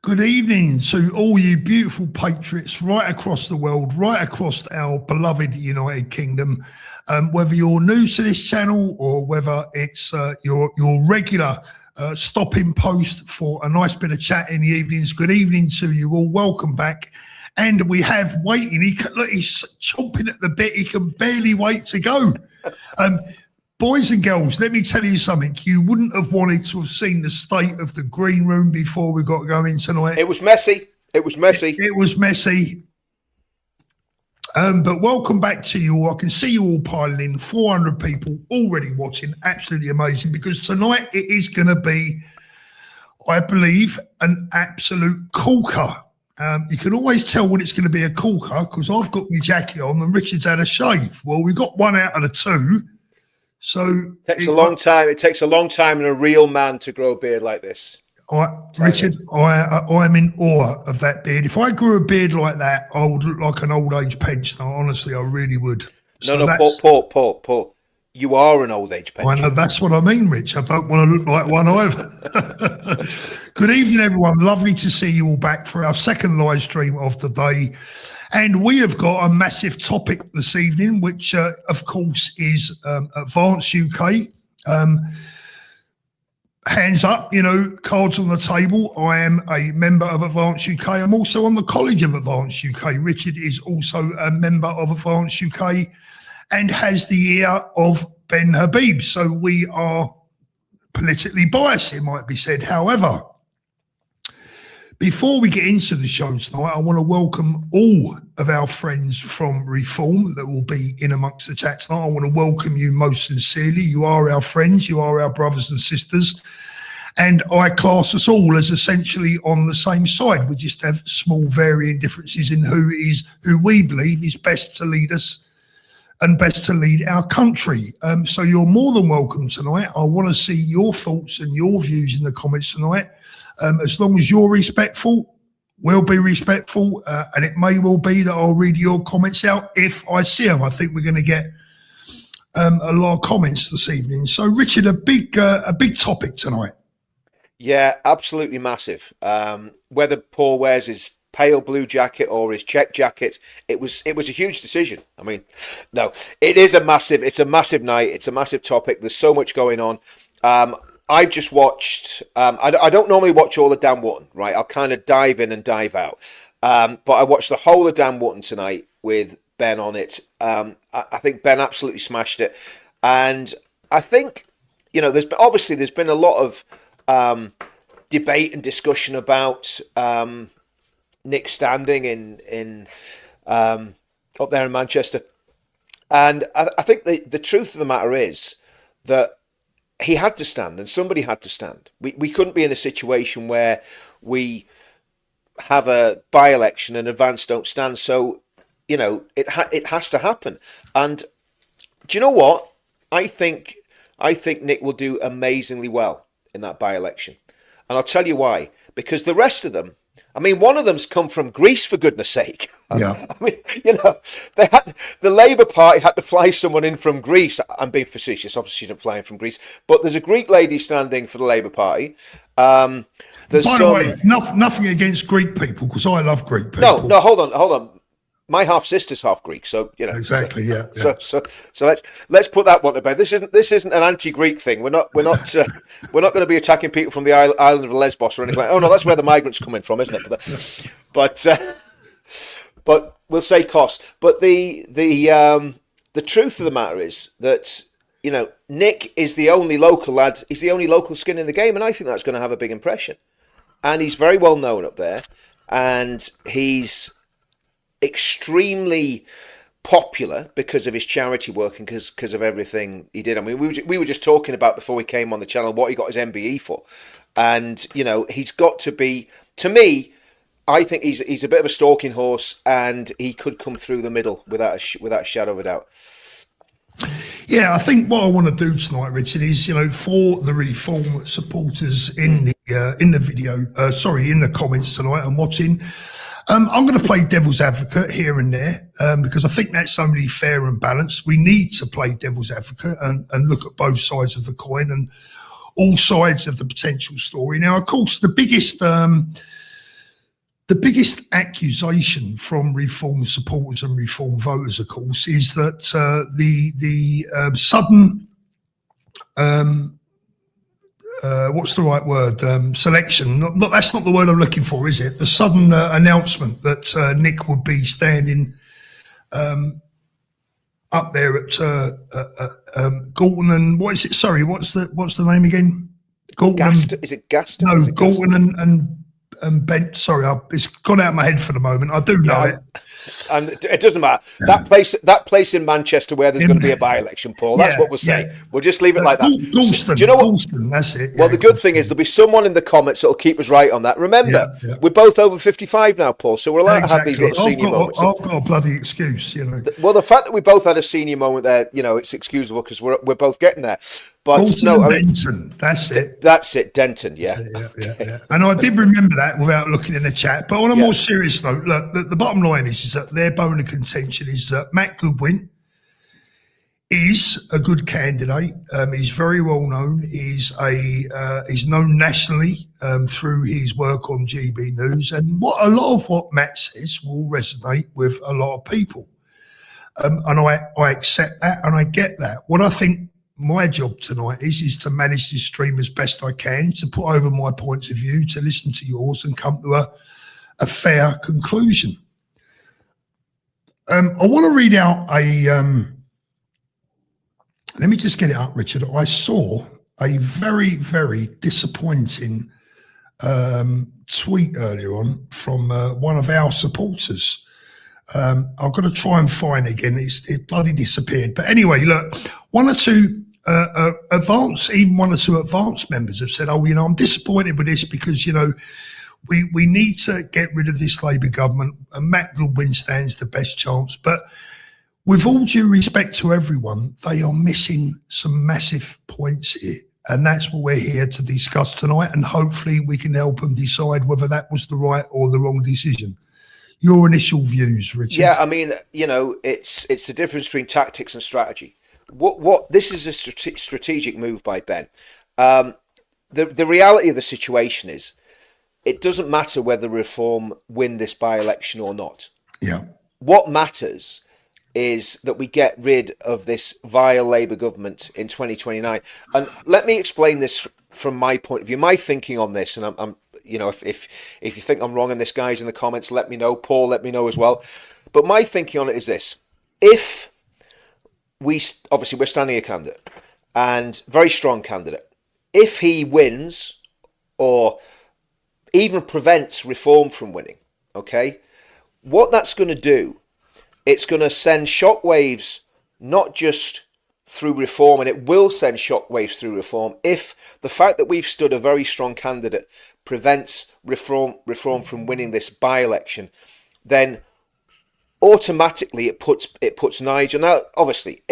Good evening to all you beautiful patriots right across the world, right across our beloved United Kingdom. Whether you're new to this channel or whether it's your regular stopping post for a nice bit of chat in the evenings, good evening to you all. Welcome back. And we have waiting. He's chomping at the bit. He can barely wait to go. Boys and girls, let me tell you something. You wouldn't have wanted to have seen the state of the green room before we got going tonight. It was messy. It was messy. It was messy. But welcome back to you all. I can see you all piling in. 400 people already watching. Absolutely amazing, because tonight it is going to be, I believe, an absolute corker. You can always tell when it's going to be a corker because I've got my jacket on and Richard's had a shave. Well, we got one out of the two. So it takes a long time. It takes a long time in a real man to grow a beard like this. Richard, I'm in awe of that beard. If I grew a beard like that, I would look like an old age pensioner. Honestly, I really would. Paul. You are an old age pensioner. I know, that's what I mean, Rich. I don't want to look like one either. Good evening, everyone. Lovely to see you all back for our second live stream of the day. And we have got a massive topic this evening, which, of course, is Advance UK. Hands up, cards on the table. I am a member of Advance UK. I'm also on the College of Advance UK. Richard is also a member of Advance UK and has the ear of Ben Habib. So we are politically biased, it might be said. However, before we get into the show tonight, I want to welcome all of our friends from Reform that will be in amongst the chat tonight. I want to welcome you most sincerely. You are our friends. You are our brothers and sisters. And I class us all as essentially on the same side. We just have small varying differences in who we believe is best to lead us and best to lead our country. So you're more than welcome tonight. I want to see your thoughts and your views in the comments tonight. As long as you're respectful, we'll be respectful, and it may well be that I'll read your comments out if I see them. I think we're going to get a lot of comments this evening. So, Richard, a big topic tonight. Yeah, absolutely massive. Whether Paul wears his pale blue jacket or his check jacket, it was a huge decision. I mean, no, it's a massive night. It's a massive topic. There's so much going on. I've just watched, I don't normally watch all of Dan Wootton, right? I'll kind of dive in and dive out. But I watched the whole of Dan Wootton tonight with Ben on it. I think Ben absolutely smashed it. And I think, there's been a lot of debate and discussion about Nick Standing in up there in Manchester. And I think the truth of the matter is that he had to stand, and somebody had to stand. We couldn't be in a situation where we have a by-election and Advance don't stand. So, it has to happen. And do you know what? I think Nick will do amazingly well in that by-election. And I'll tell you why. Because the rest of them, one of them's come from Greece, for goodness sake. Yeah. The Labour Party had to fly someone in from Greece. I'm being facetious. Obviously, she didn't fly in from Greece. But there's a Greek lady standing for the Labour Party. By the way, nothing against Greek people, because I love Greek people. No, hold on. My half sister's half Greek, so exactly, yeah. So let's put that one to bed. This isn't an anti-Greek thing. We're not going to be attacking people from the island of Lesbos or anything like that. Oh no, that's where the migrants come in from, isn't it? But we'll say cost. But the truth of the matter is that Nick is the only local lad. He's the only local skin in the game, and I think that's going to have a big impression. And he's very well known up there, and he's extremely popular because of his charity work and because of everything he did. We were just talking about before we came on the channel what he got his MBE for, and he's got to be, to me, I think he's a bit of a stalking horse, and he could come through the middle without a shadow of a doubt. Yeah, I think what I want to do tonight, Richard, is for the Reform supporters in the video, in the comments tonight and watching. I'm going to play devil's advocate here and there because I think that's only fair and balanced. We need to play devil's advocate and look at both sides of the coin and all sides of the potential story. Now, of course, the biggest the biggest accusation from Reform supporters and Reform voters, of course, is that the sudden what's the right word? Selection. Not that's not the word I'm looking for, is it? The sudden announcement that Nick would be standing up there at Galton and what is it? Sorry, what's the name again? Galton. Is it Gaston? No, Galton and Bent. Sorry, it's gone out of my head for the moment. I do know it. And it doesn't matter. That place in Manchester where there's going to be a by-election, Paul. That's what we'll say. We'll just leave it like that. Dalston, do you know what? Dalston, that's it. Well, the good thing is there'll be someone in the comments that'll keep us right on that. Remember, we're both over 55 now, Paul, so we're allowed to have these little senior moments. I've got a bloody excuse, you know. Well, the fact that we both had a senior moment there, you know, it's excusable because we're both getting there. But Dalston and Denton, that's it. That's it, Denton, yeah. And I did remember that without looking in the chat. But on a more serious note, look, the bottom line is that their bone of contention is that Matt Goodwin is a good candidate. He's very well known. He's known nationally through his work on GB News, and a lot of what Matt says will resonate with a lot of people. And I accept that, and I get that. What I think my job tonight is to manage this stream as best I can, to put over my points of view, to listen to yours, and come to a fair conclusion. I want to read out let me just get it up, Richard. I saw a very, very disappointing tweet earlier on from one of our supporters. I've got to try and find it again. It bloody disappeared. But anyway, look, one or two advanced members have said, I'm disappointed with this because, we need to get rid of this Labour government and Matt Goodwin stands the best chance. But with all due respect to everyone, they are missing some massive points here. And that's what we're here to discuss tonight. And hopefully we can help them decide whether that was the right or the wrong decision. Your initial views, Richard? Yeah, I mean, it's the difference between tactics and strategy. What this is a strategic move by Ben. The reality of the situation is it doesn't matter whether Reform win this by-election or not. Yeah. What matters is that we get rid of this vile Labour government in 2029. And let me explain this from my point of view, my thinking on this. And I'm if you think I'm wrong on this, guys, in the comments, let me know. Paul, let me know as well. But my thinking on it is this: if we're standing a candidate, and very strong candidate, if he wins or even prevents Reform from winning, okay, what that's going to do, it's going to send shockwaves not just through Reform, and it will send shockwaves through Reform if the fact that we've stood a very strong candidate prevents Reform from winning this by-election, then automatically it puts Nigel. Now, obviously,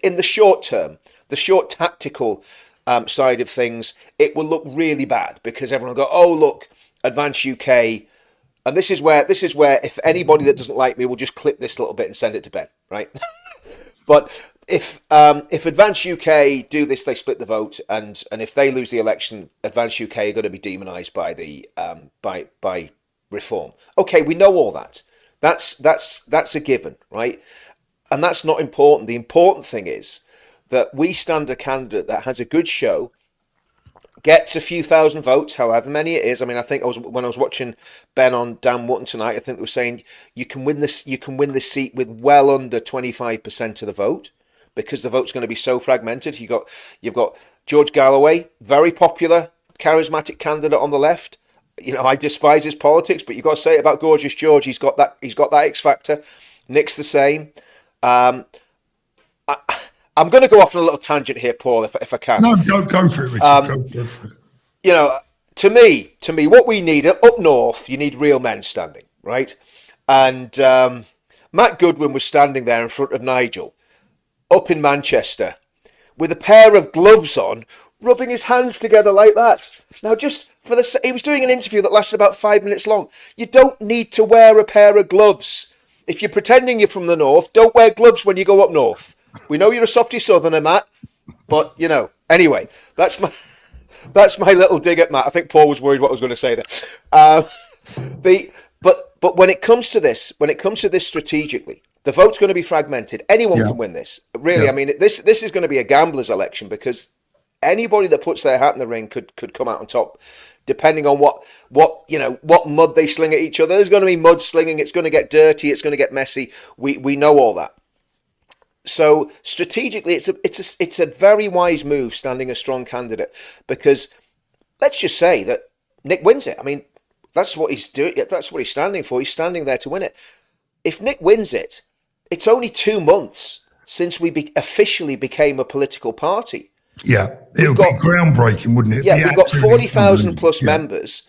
in the short term, the short tactical side of things, it will look really bad because everyone will go, "Oh, look, Advance UK." And this is where if anybody that doesn't like me will just clip this little bit and send it to Ben, right? But if Advance UK do this, they split the vote, and if they lose the election, Advance UK are going to be demonised by the by Reform. Okay, we know all that. That's a given, right? And that's not important. The important thing is that we stand a candidate that has a good show, gets a few thousand votes, however many it is. I mean, I think when I was watching Ben on Dan Wootton tonight, I think they were saying you can win this seat with well under 25% of the vote because the vote's going to be so fragmented. You've got George Galloway, very popular, charismatic candidate on the left. I despise his politics, but you've got to say it about Gorgeous George. He's got that X factor. Nick's the same. I'm going to go off on a little tangent here, Paul, if I can. No, go for it, Richard. Go for it. To me, what we need up north, you need real men standing, right? And Matt Goodwin was standing there in front of Nigel, up in Manchester, with a pair of gloves on, rubbing his hands together like that. Now, just he was doing an interview that lasted about 5 minutes long. You don't need to wear a pair of gloves. If you're pretending you're from the north, don't wear gloves when you go up north. We know you're a softy southerner, Matt, but anyway, that's my little dig at Matt. I think Paul was worried what I was going to say there. But when it comes to this strategically, the vote's going to be fragmented. Anyone Yeah. can win this. Really, Yeah. I mean, this is going to be a gambler's election because anybody that puts their hat in the ring could come out on top, depending on what mud they sling at each other. There's going to be mud slinging. It's going to get dirty. It's going to get messy. We know all that. So strategically, it's a very wise move standing a strong candidate, because let's just say that Nick wins it. I mean, that's what he's doing. That's what he's standing for. He's standing there to win it. If Nick wins it, it's only 2 months since we officially became a political party. Yeah, it would be groundbreaking, wouldn't it? Yeah, Be we've got absolutely 40,000 plus yeah. members.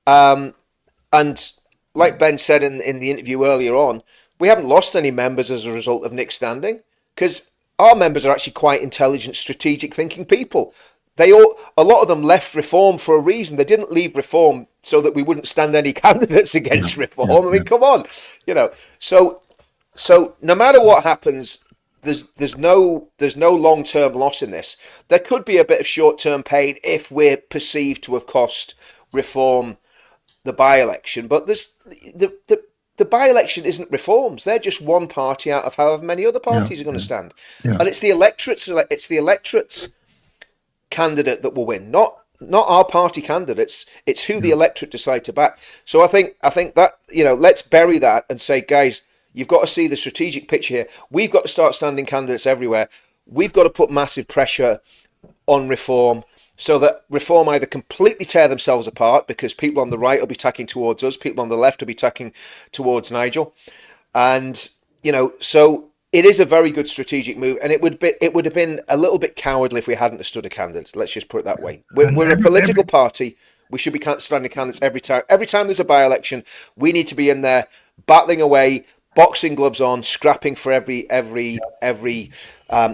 And like Ben said in the interview earlier on, we haven't lost any members as a result of Nick standing, because our members are actually quite intelligent, strategic thinking people. A lot of them left Reform for a reason. They didn't leave Reform so that we wouldn't stand any candidates against Reform. I mean, come on, So no matter what happens, there's no long-term loss in this. There could be a bit of short-term pain if we're perceived to have cost Reform the by-election, but there's the by-election isn't Reform's. They're just one party out of however many other parties are going to stand, and it's the electorate's candidate that will win, not our party candidates. It's who the electorate decide to back. So I think that, let's bury that and say, guys, you've got to see the strategic picture here. We've got to start standing candidates everywhere. We've got to put massive pressure on Reform, so that Reform either completely tear themselves apart, because people on the right will be tacking towards us, people on the left will be tacking towards Nigel, and so it is a very good strategic move, and it would have been a little bit cowardly if we hadn't stood a candidate. Let's just put it that way. We're a political party. We should be standing candidates every time. Every time there's a by-election, we need to be in there battling away, boxing gloves on, scrapping for every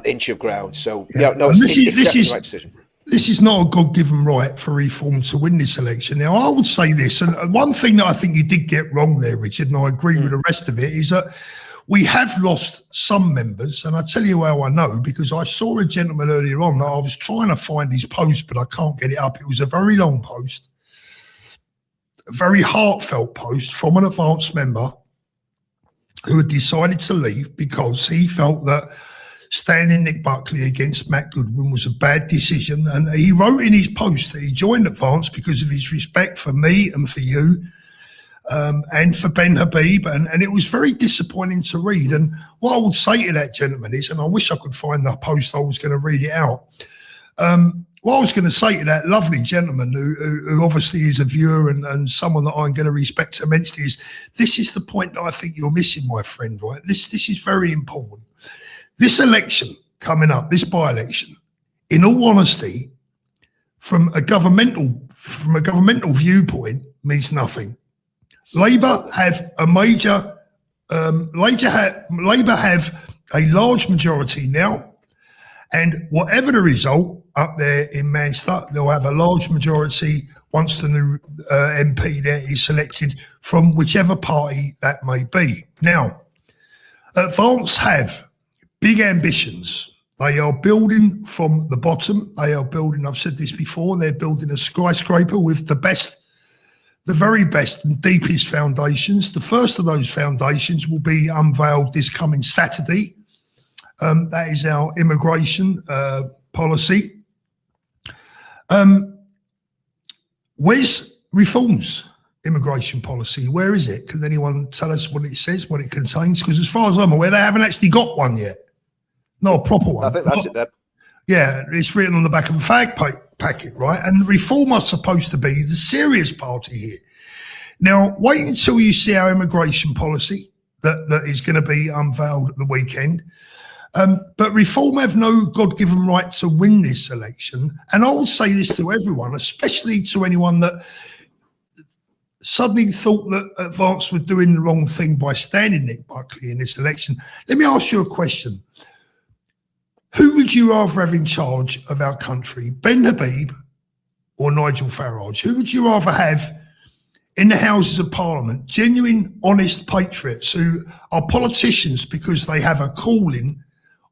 inch of ground. So it's definitely the right decision. This is not a God-given right for Reform to win this election. Now, I would say this, and one thing that I think you did get wrong there, Richard, and I agree with the rest of it, is that we have lost some members, and I tell you how I know, because I saw a gentleman earlier on that I was trying to find his post, but I can't get it up. It was a very long post, a very heartfelt post from an advanced member who had decided to leave because he felt that standing Nick Buckley against Matt Goodwin was a bad decision. And he wrote in his post that he joined Advance because of his respect for me and for you, and for Ben Habib. And it was very disappointing to read. And what I would say to that gentleman is, and I wish I could find the post, I was going to read it out. What I was going to say to that lovely gentleman who obviously is a viewer and someone that I'm going to respect immensely is, this is the point that I think you're missing, my friend, right? This is very important. This election coming up, this by-election, in all honesty, from a governmental viewpoint, means nothing. Labour have a major, Labour have a large majority now, and whatever the result up there in Manchester, they'll have a large majority once the new MP there is selected from whichever party that may be. Now, Advance have big ambitions. They are building from the bottom. They are building, I've said this before, they're building a skyscraper with the very best and deepest foundations. The first of those foundations will be unveiled this coming Saturday. That is our immigration policy. Where's Reform's immigration policy? Where is it? Can anyone tell us what it says, what it contains? Because as far as I'm aware, they haven't actually got one yet. Not a proper one. I think that's it there. Yeah, it's written on the back of a fag packet, right? And Reform are supposed to be the serious party here. Now, wait until you see our immigration policy that is going to be unveiled at the weekend. But Reform have no God-given right to win this election. And I will say this to everyone, especially to anyone that suddenly thought that Advance were doing the wrong thing by standing Nick Buckley in this election. Let me ask you a question. Who would you rather have in charge of our country, Ben Habib or Nigel Farage? Who would you rather have in the Houses of Parliament? Genuine, honest patriots who are politicians because they have a calling,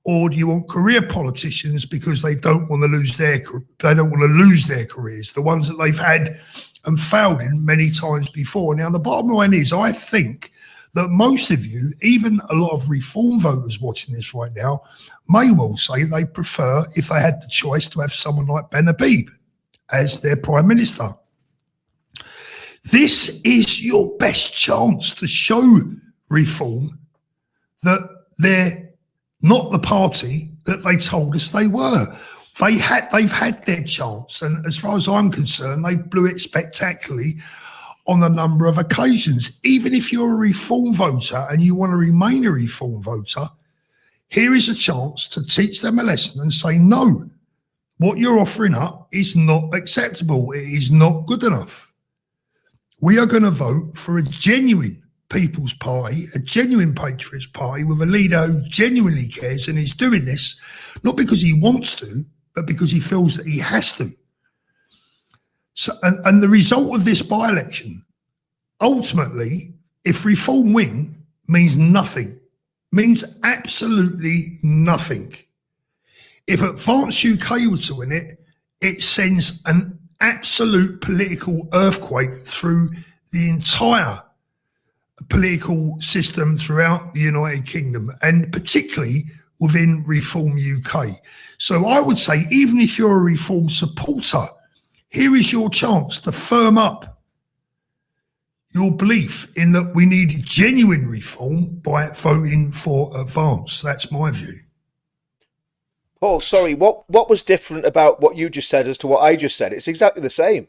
or do you want career politicians because they don't want to lose their careers, the ones that they've had and failed in many times before. Now, the bottom line is, I think that most of you, even a lot of Reform voters watching this right now, may well say they prefer, if they had the choice, to have someone like Ben Habib as their Prime Minister. This is your best chance to show Reform that they're not the party that they told us they were. They've had their chance, and as far as I'm concerned, they blew it spectacularly on a number of occasions. Even if you're a Reform voter and you want to remain a Reform voter, here is a chance to teach them a lesson and say, no, what you're offering up is not acceptable. It is not good enough. We are going to vote for a genuine People's Party, a genuine Patriots Party with a leader who genuinely cares and is doing this, not because he wants to, but because he feels that he has to. So, and the result of this by-election, ultimately, if Reform win, means nothing, means absolutely nothing. If Advance UK were to win it, it sends an absolute political earthquake through the entire political system throughout the United Kingdom, and particularly within Reform UK. So I would say, even if you're a Reform supporter, here is your chance to firm up your belief in that we need genuine reform by voting for Advance. That's my view. Paul, sorry, what was different about what you just said as to what I just said? It's exactly the same.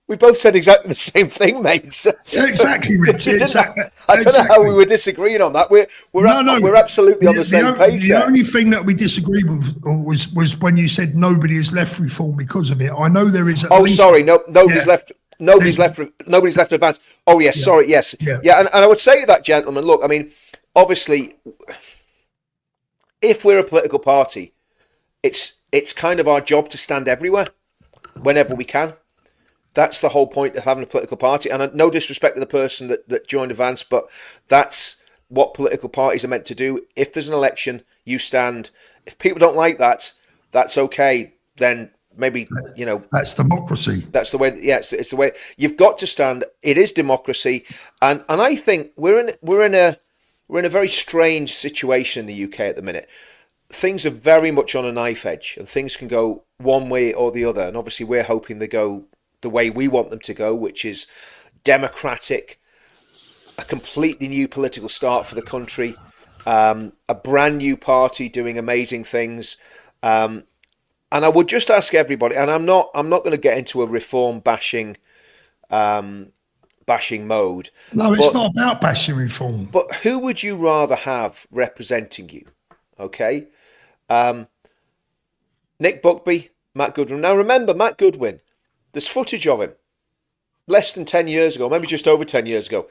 We both said exactly the same thing, mate. Yeah, exactly, Rich. I don't know how we were disagreeing on that. We're absolutely on the same page. The only thing that we disagreed with was when you said nobody has left Reform because of it. I know there is. Sorry, nobody's left. Nobody's left Advance. Oh yes, yeah. Sorry, yes, yeah. And I would say to that gentleman, look, I mean, obviously, if we're a political party, it's kind of our job to stand everywhere, whenever we can. That's the whole point of having a political party. And no disrespect to the person that joined Advance, but that's what political parties are meant to do. If there's an election, you stand. If people don't like that, that's okay. Then maybe, that's democracy. That's the way. Yes, it's the way you've got to stand. It is democracy, and I think we're in a very strange situation in the UK at the minute. Things are very much on a knife edge, and things can go one way or the other. And obviously, we're hoping they go the way we want them to go, which is democratic, a completely new political start for the country, a brand new party doing amazing things. And I would just ask everybody, and I'm not going to get into a Reform bashing mode. No, it's not about bashing Reform. But who would you rather have representing you? Okay. Nick Buckby, Matt Goodwin. Now remember, Matt Goodwin, there's footage of him less than 10 years ago, maybe just over 10 years ago,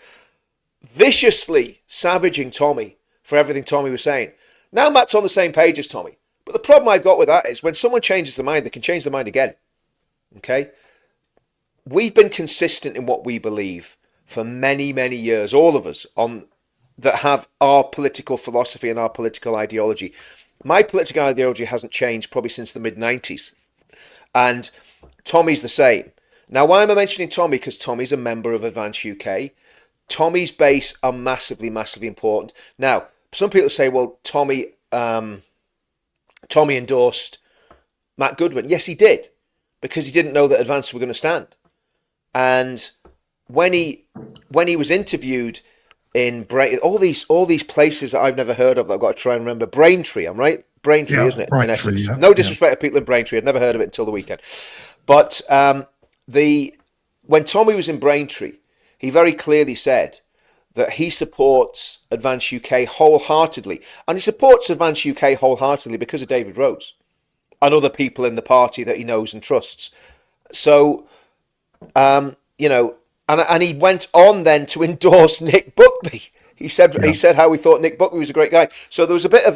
viciously savaging Tommy for everything Tommy was saying. Now Matt's on the same page as Tommy. But the problem I've got with that is when someone changes their mind, they can change their mind again. Okay? We've been consistent in what we believe for many, many years, all of us, that have our political philosophy and our political ideology. My political ideology hasn't changed probably since the mid-90s. And Tommy's the same. Now, why am I mentioning Tommy? Because Tommy's a member of Advance UK. Tommy's base are massively, massively important. Now, some people say, well, Tommy endorsed Matt Goodwin. Yes, he did, because he didn't know that Advance were going to stand. And when he was interviewed in all these places that I've never heard of that I've got to try and remember, Braintree, I'm right? Braintree, isn't it? Braintree, in essence. yeah. No disrespect to people in Braintree. I'd never heard of it until the weekend. But when Tommy was in Braintree, he very clearly said that he supports Advance UK wholeheartedly. And he supports Advance UK wholeheartedly because of David Rhodes and other people in the party that he knows and trusts. So, and he went on then to endorse Nick Buckby. He said how he thought Nick Buckby was a great guy. So there was a bit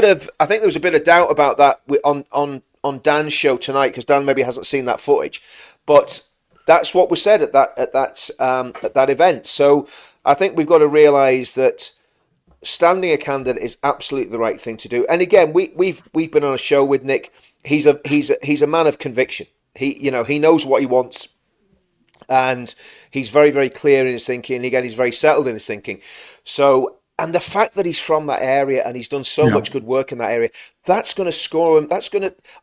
of doubt about that on Dan's show tonight, because Dan maybe hasn't seen that footage, but that's what was said at that event. So I think we've got to realise that standing a candidate is absolutely the right thing to do. And again, we've been on a show with Nick. He's a man of conviction. He knows what he wants. And he's very, very clear in his thinking. And again, he's very settled in his thinking. So, and the fact that he's from that area and he's done so much good work in that area, that's going to score him.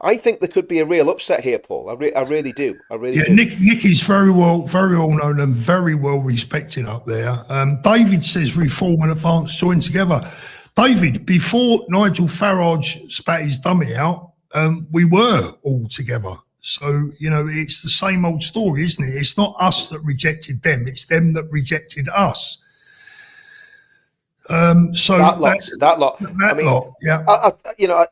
I think there could be a real upset here, Paul. I really do. I really do. Nick is very well known and very well respected up there. David says Reform and Advance join together. David, before Nigel Farage spat his dummy out, we were all together. So, it's the same old story, isn't it? It's not us that rejected them. It's them that rejected us. So that lot. Yeah.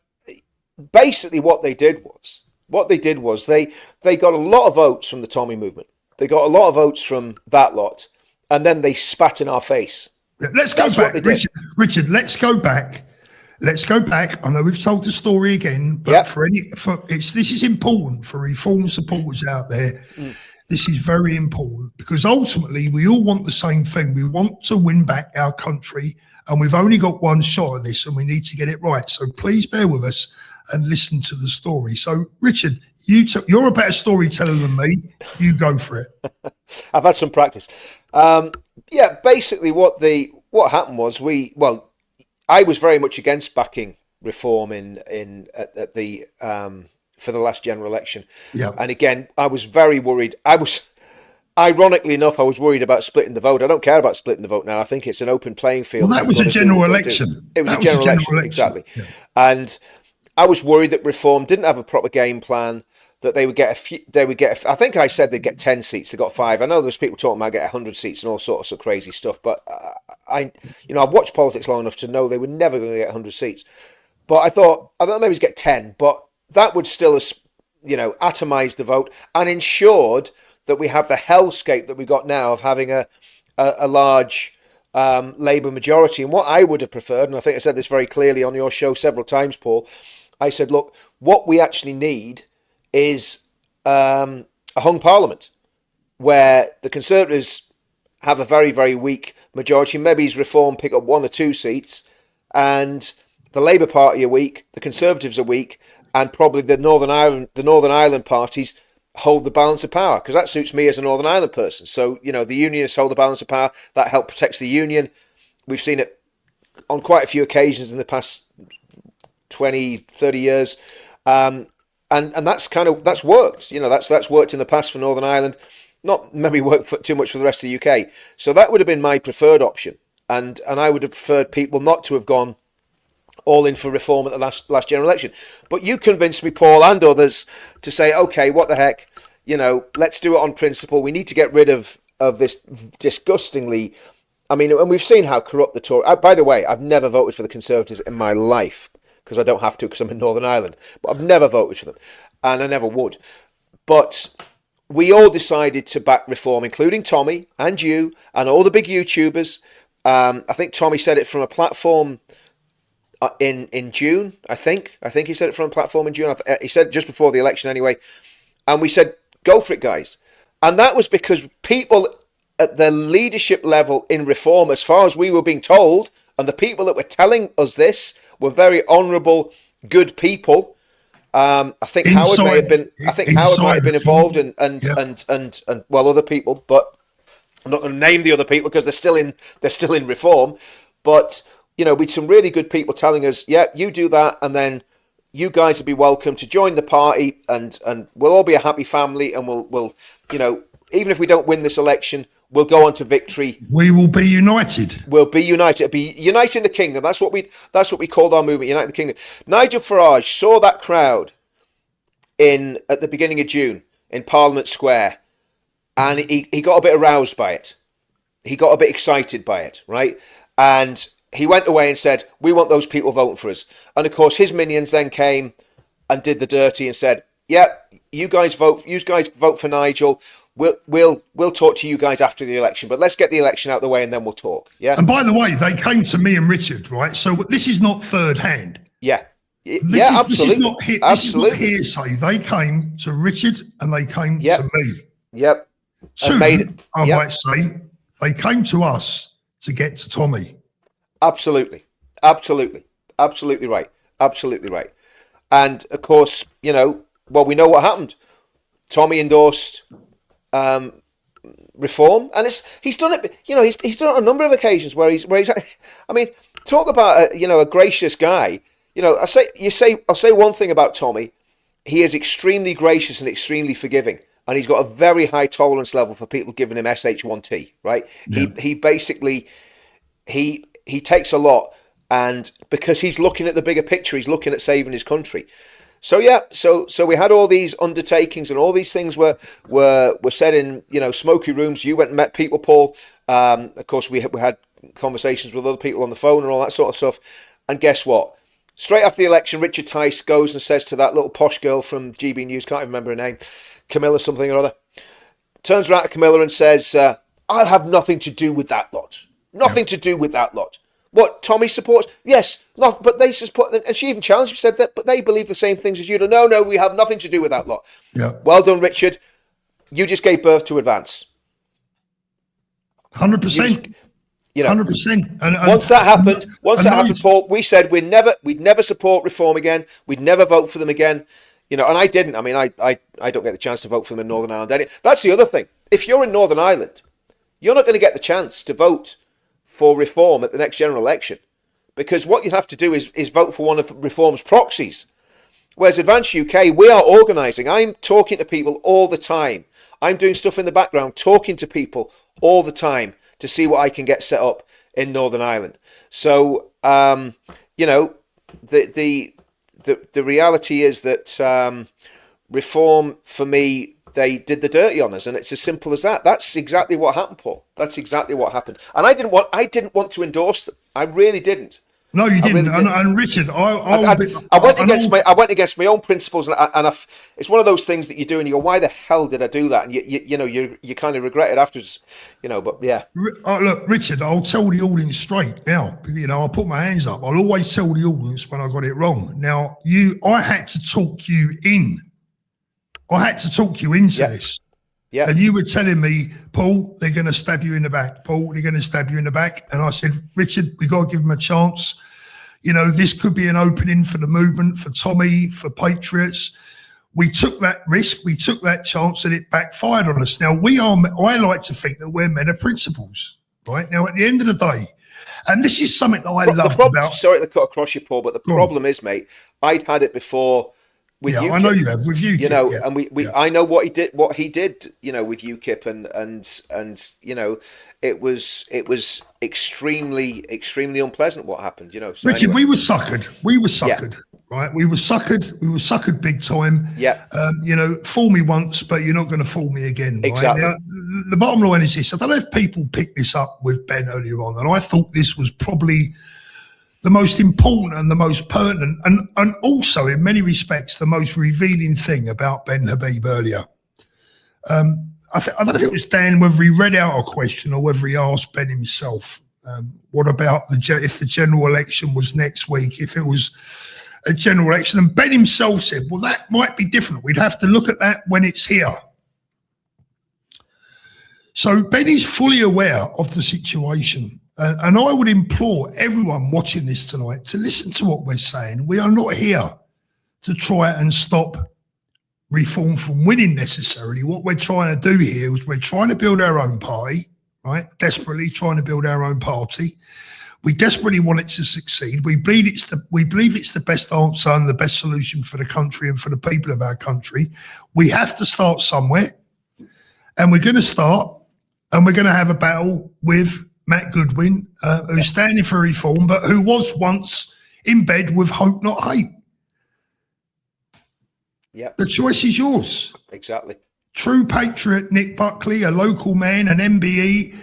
Basically what they did was they got a lot of votes from the Tommy movement. They got a lot of votes from that lot, and then they spat in our face. Let's go back, Richard. Let's go back. I know we've told the story again, but this is important for Reform supporters out there. This is very important because ultimately we all want the same thing. We want to win back our country, and we've only got one shot at this, and we need to get it right. So please bear with us and listen to the story. So, Richard, you're a better storyteller than me. You go for it. I've had some practice. Basically what happened was I was very much against backing Reform at the for the last general election. Yeah. And again, I was very worried. Ironically enough, I was worried about splitting the vote. I don't care about splitting the vote now. I think it's an open playing field. Well, that was a general election. It was a general election, exactly. Yeah. And I was worried that Reform didn't have a proper game plan, that they would get I think I said they'd get 10 seats. They got 5. I know there's people talking about getting 100 seats and all sorts of crazy stuff, but I've watched politics long enough to know they were never going to get 100 seats. But I thought maybe get 10, but that would still, atomize the vote and ensured that we have the hellscape that we got now of having a large Labour majority. And what I would have preferred, and I think I said this very clearly on your show several times, Paul, I said, look, what we actually need is a hung parliament where the Conservatives have a very, very weak majority. Maybe Reform pick up 1 or 2 seats, and the Labour Party are weak, the Conservatives are weak, and probably the Northern Ireland parties hold the balance of power, because that suits me as a Northern Ireland person. So, the unionists hold the balance of power. That help protects the union. We've seen it on quite a few occasions in the past 20, 30 years. And that's worked. That's worked in the past for Northern Ireland. Not maybe worked too much for the rest of the UK. So that would have been my preferred option. And I would have preferred people not to have gone all in for Reform at the last general election. But you convinced me, Paul, and others, to say, okay, what the heck, let's do it on principle. We need to get rid of this disgustingly, and we've seen how corrupt the Tory. By the way, I've never voted for the Conservatives in my life, because I don't have to, because I'm in Northern Ireland. But I've never voted for them, and I never would. But we all decided to back Reform, including Tommy and you and all the big YouTubers. I think Tommy said it from a platform in June, I think he said it from a platform in June. He said it just before the election anyway. And we said, go for it, guys. And that was because people at the leadership level in Reform, as far as we were being told, and the people that were telling us this were very honourable, good people. I think Howard might have been involved, and other people, but I'm not going to name the other people because they're still in Reform. But with some really good people telling us, yeah, you do that, and then you guys will be welcome to join the party, and we'll all be a happy family, and we'll even if we don't win this election, we'll go on to victory. We will be united. We'll be united. It'll be uniting the kingdom. That's what we called our movement, Unite the Kingdom. Nigel Farage saw that crowd at the beginning of June in Parliament Square, and he got a bit aroused by it. He got a bit excited by it, right? And he went away and said, we want those people voting for us. And of course, his minions then came and did the dirty and said, yeah, you guys vote for Nigel. We'll talk to you guys after the election, but let's get the election out of the way and then we'll talk. Yeah. And by the way, they came to me and Richard, right? So this is not third hand. Yeah. Absolutely. This is not hearsay. They came to Richard and they came to me. Yep. I might say, they came to us to get to Tommy. Absolutely right. And of course, we know what happened. Tommy endorsed reform, and he's done it. You know, he's done it on a number of occasions where he's. I mean, talk about a gracious guy. You know, I'll say one thing about Tommy. He is extremely gracious and extremely forgiving, and he's got a very high tolerance level for people giving him SH1T. Right? Yeah. He basically he takes a lot, and because he's looking at the bigger picture, he's looking at saving his country. So yeah, so we had all these undertakings and all these things were said in smoky rooms. You went and met people, Paul. Of course, we had conversations with other people on the phone and all that sort of stuff. And guess what? Straight after the election, Richard Tice goes and says to that little posh girl from GB News, can't even remember her name, Camilla something or other, turns around to Camilla and says, "I'll have nothing to do with that lot. Nothing to do with that lot." What Tommy supports? Yes, but they support, and she even challenged. Said that, but they believe the same things as you do. No, we have nothing to do with that lot. Yeah. Well done, Richard. You just gave birth to Advance. 100%. 100%. And once that happened, Paul, we said we'd never support Reform again. We'd never vote for them again. And I didn't. I mean, I don't get the chance to vote for them in Northern Ireland. That's the other thing. If you're in Northern Ireland, you're not going to get the chance to vote for Reform at the next general election, because what you have to do is vote for one of Reform's proxies. Whereas Advance UK, we are organising. I'm talking to people all the time. I'm doing stuff in the background, talking to people all the time to see what I can get set up in Northern Ireland. So, the reality is that Reform, for me, they did the dirty on us, and it's as simple as that. That's exactly what happened, Paul. That's exactly what happened. And I didn't want to endorse them. I really didn't. No, you didn't. Really didn't. And Richard, I went against my own principles, and it's one of those things that you do, and you go, "Why the hell did I do that?" And you kind of regret it afterwards, But yeah. Look, Richard, I'll tell the audience straight now. I'll put my hands up. I'll always tell the audience when I got it wrong. Now, I had to talk you in. I had to talk you into this. Yeah. And you were telling me, Paul, they're going to stab you in the back. Paul, they're going to stab you in the back. And I said, Richard, we got to give them a chance. This could be an opening for the movement, for Tommy, for Patriots. We took that risk. We took that chance, and it backfired on us. Now, I like to think that we're men of principles, right? Now, at the end of the day, and this is something that I loved about. Sorry to cut across you, Paul, but the problem is, mate, I'd had it before. With UKIP, I know you have with UKIP, and I know what he did. With UKIP, and it was extremely unpleasant what happened. So Richard, anyway. we were suckered, right? We were suckered big time. Yeah. Fool me once, but you're not going to fool me again. Right? Exactly. Now, the bottom line is this: I don't know if people picked this up with Ben earlier on, and I thought this was probably the most important and the most pertinent, and also in many respects the most revealing thing about Ben Habib earlier. I don't know if it was Dan, whether he read out a question or whether he asked Ben himself. What about if the general election was next week? If it was a general election, and Ben himself said, "Well, that might be different. We'd have to look at that when it's here." So Ben is fully aware of the situation. And I would implore everyone watching this tonight to listen to what we're saying. We are not here to try and stop Reform from winning necessarily. What we're trying to do here is we're trying to build our own party, right? Desperately trying to build our own party. We desperately want it to succeed. We believe it's the best answer and the best solution for the country and for the people of our country. We have to start somewhere, and we're going to start, and we're going to have a battle with Matt Goodwin, who's standing for Reform, but who was once in bed with Hope Not Hate. Yeah. The choice is yours. Exactly. True patriot Nick Buckley, a local man, an MBE,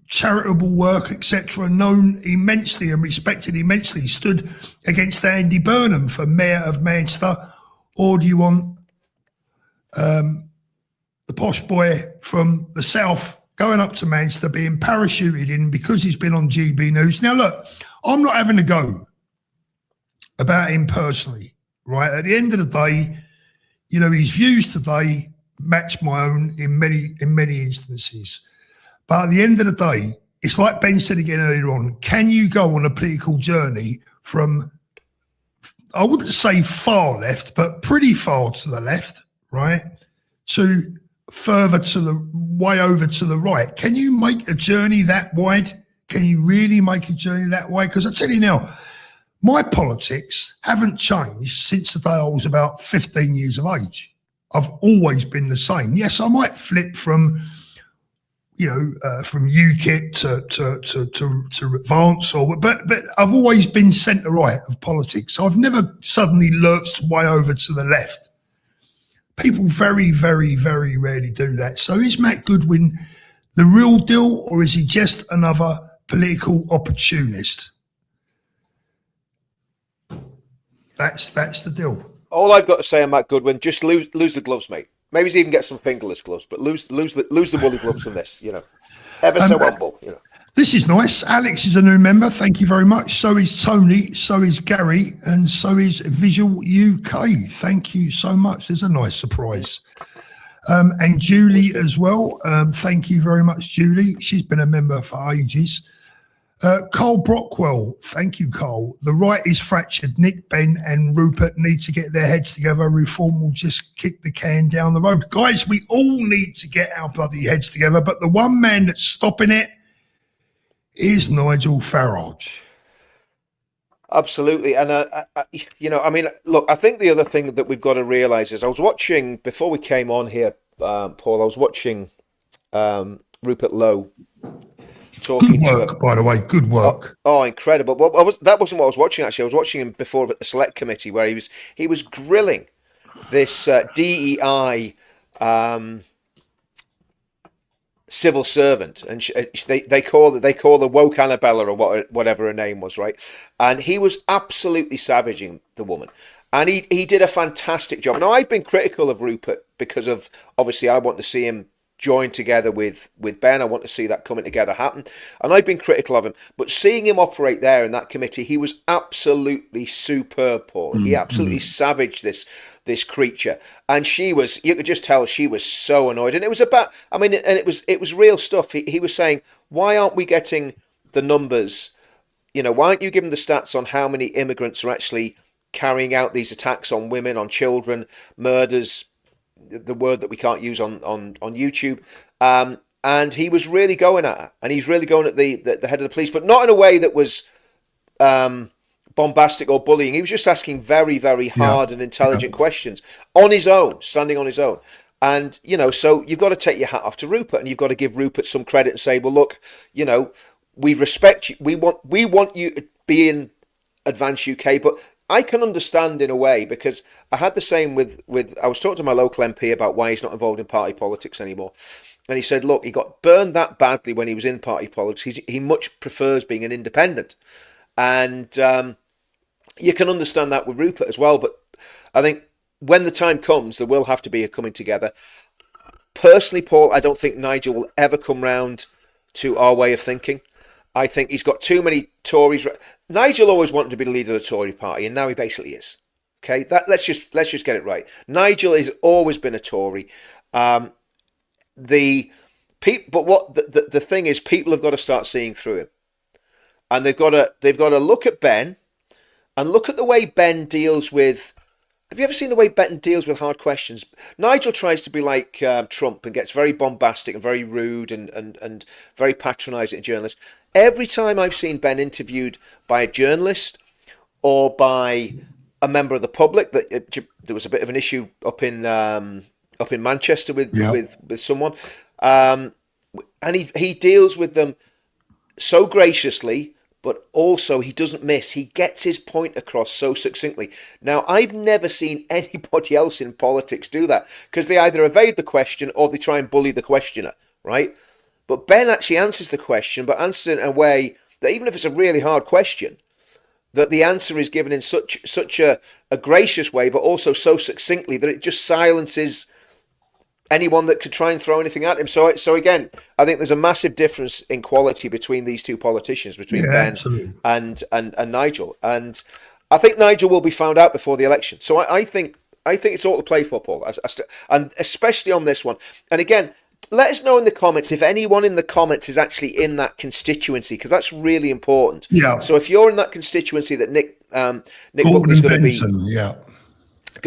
charitable work, etc., known immensely and respected immensely, stood against Andy Burnham for Mayor of Manchester. Or do you want the posh boy from the south going up to Manchester, being parachuted in because he's been on GB News? Now, look, I'm not having a go about him personally, right? At the end of the day, his views today match my own in many instances. But at the end of the day, it's like Ben said again earlier on, can you go on a political journey from, I wouldn't say far left, but pretty far to the left, right, to further to the way over to the right. Can you make a journey that wide? Can you really make a journey that way? Because I tell you now, my politics haven't changed since the day I was about 15 years of age. I've always been the same. Yes, I might flip from, from UKIP to Advance, but I've always been centre right of politics. I've never suddenly lurched way over to the left. People very, very, very rarely do that. So is Matt Goodwin the real deal, or is he just another political opportunist? That's the deal. All I've got to say on Matt Goodwin, just lose the gloves, mate. Maybe he's even get some fingerless gloves, but lose the woolly gloves from this, Ever so humble, This is nice. Alex is a new member. Thank you very much. So is Tony. So is Gary. And so is Visual UK. Thank you so much. There's a nice surprise. And Julie as well. Thank you very much, Julie. She's been a member for ages. Carl Brockwell. Thank you, Carl. The right is fractured. Nick, Ben and Rupert need to get their heads together. Reform will just kick the can down the road. Guys, we all need to get our bloody heads together. But the one man that's stopping it is Nigel Farage. Absolutely. And, look, I think the other thing that we've got to realise is I was watching, before we came on here, Paul, I was watching Rupert Lowe talking good work, by the way, good work. Oh, incredible. Well, that wasn't what I was watching, actually. I was watching him before at the Select Committee where he was grilling this DEI civil servant, and they call the woke Annabella or whatever her name was, right? And he was absolutely savaging the woman, and he did a fantastic job. Now, I've been critical of Rupert because of, obviously, I want to see him join together with Ben. I want to see that coming together happen, and I've been critical of him, but seeing him operate there in that committee, he was absolutely superb, Paul. He absolutely savaged this creature, and you could just tell she was so annoyed. And it was it was real stuff. He was saying, why aren't we getting the numbers? Why aren't you giving the stats on how many immigrants are actually carrying out these attacks on women, on children, murders, the word that we can't use on YouTube. And he was really going at her, and he's really going at the head of the police, but not in a way that was bombastic or bullying. He was just asking very, very hard and intelligent questions on his own, standing on his own. And, so you've got to take your hat off to Rupert, and you've got to give Rupert some credit and say, well, look, we respect you. We want you to be in Advance UK, but I can understand in a way, because I had the same with I was talking to my local MP about why he's not involved in party politics anymore. And he said, look, he got burned that badly when he was in party politics. He much prefers being an independent. And you can understand that with Rupert as well. But I think when the time comes, there will have to be a coming together. Personally, Paul, I don't think Nigel will ever come round to our way of thinking. I think he's got too many Tories. Nigel always wanted to be the leader of the Tory party, and now he basically is. Okay, let's just get it right. Nigel has always been a Tory. But what the thing is, people have got to start seeing through him, and they've got to look at Ben, and look at the way Ben deals with. Have you ever seen the way Ben deals with hard questions? Nigel tries to be like Trump and gets very bombastic and very rude and very patronising to journalists. Every time I've seen Ben interviewed by a journalist or by a member of the public, that there was a bit of an issue up in Manchester with someone, and he deals with them so graciously. But also he doesn't miss. He gets his point across so succinctly. Now, I've never seen anybody else in politics do that, because they either evade the question or they try and bully the questioner, right? But Ben actually answers the question, but answers it in a way that even if it's a really hard question, that the answer is given in such a gracious way, but also so succinctly that it just silences anyone that could try and throw anything at him. So again, I think there's a massive difference in quality between these two politicians, between Ben and Nigel. And I think Nigel will be found out before the election. So I think it's all to play for, Paul, and especially on this one. And again, let us know in the comments if anyone in the comments is actually in that constituency, because that's really important. Yeah. So if you're in that constituency that Nick Buckley is going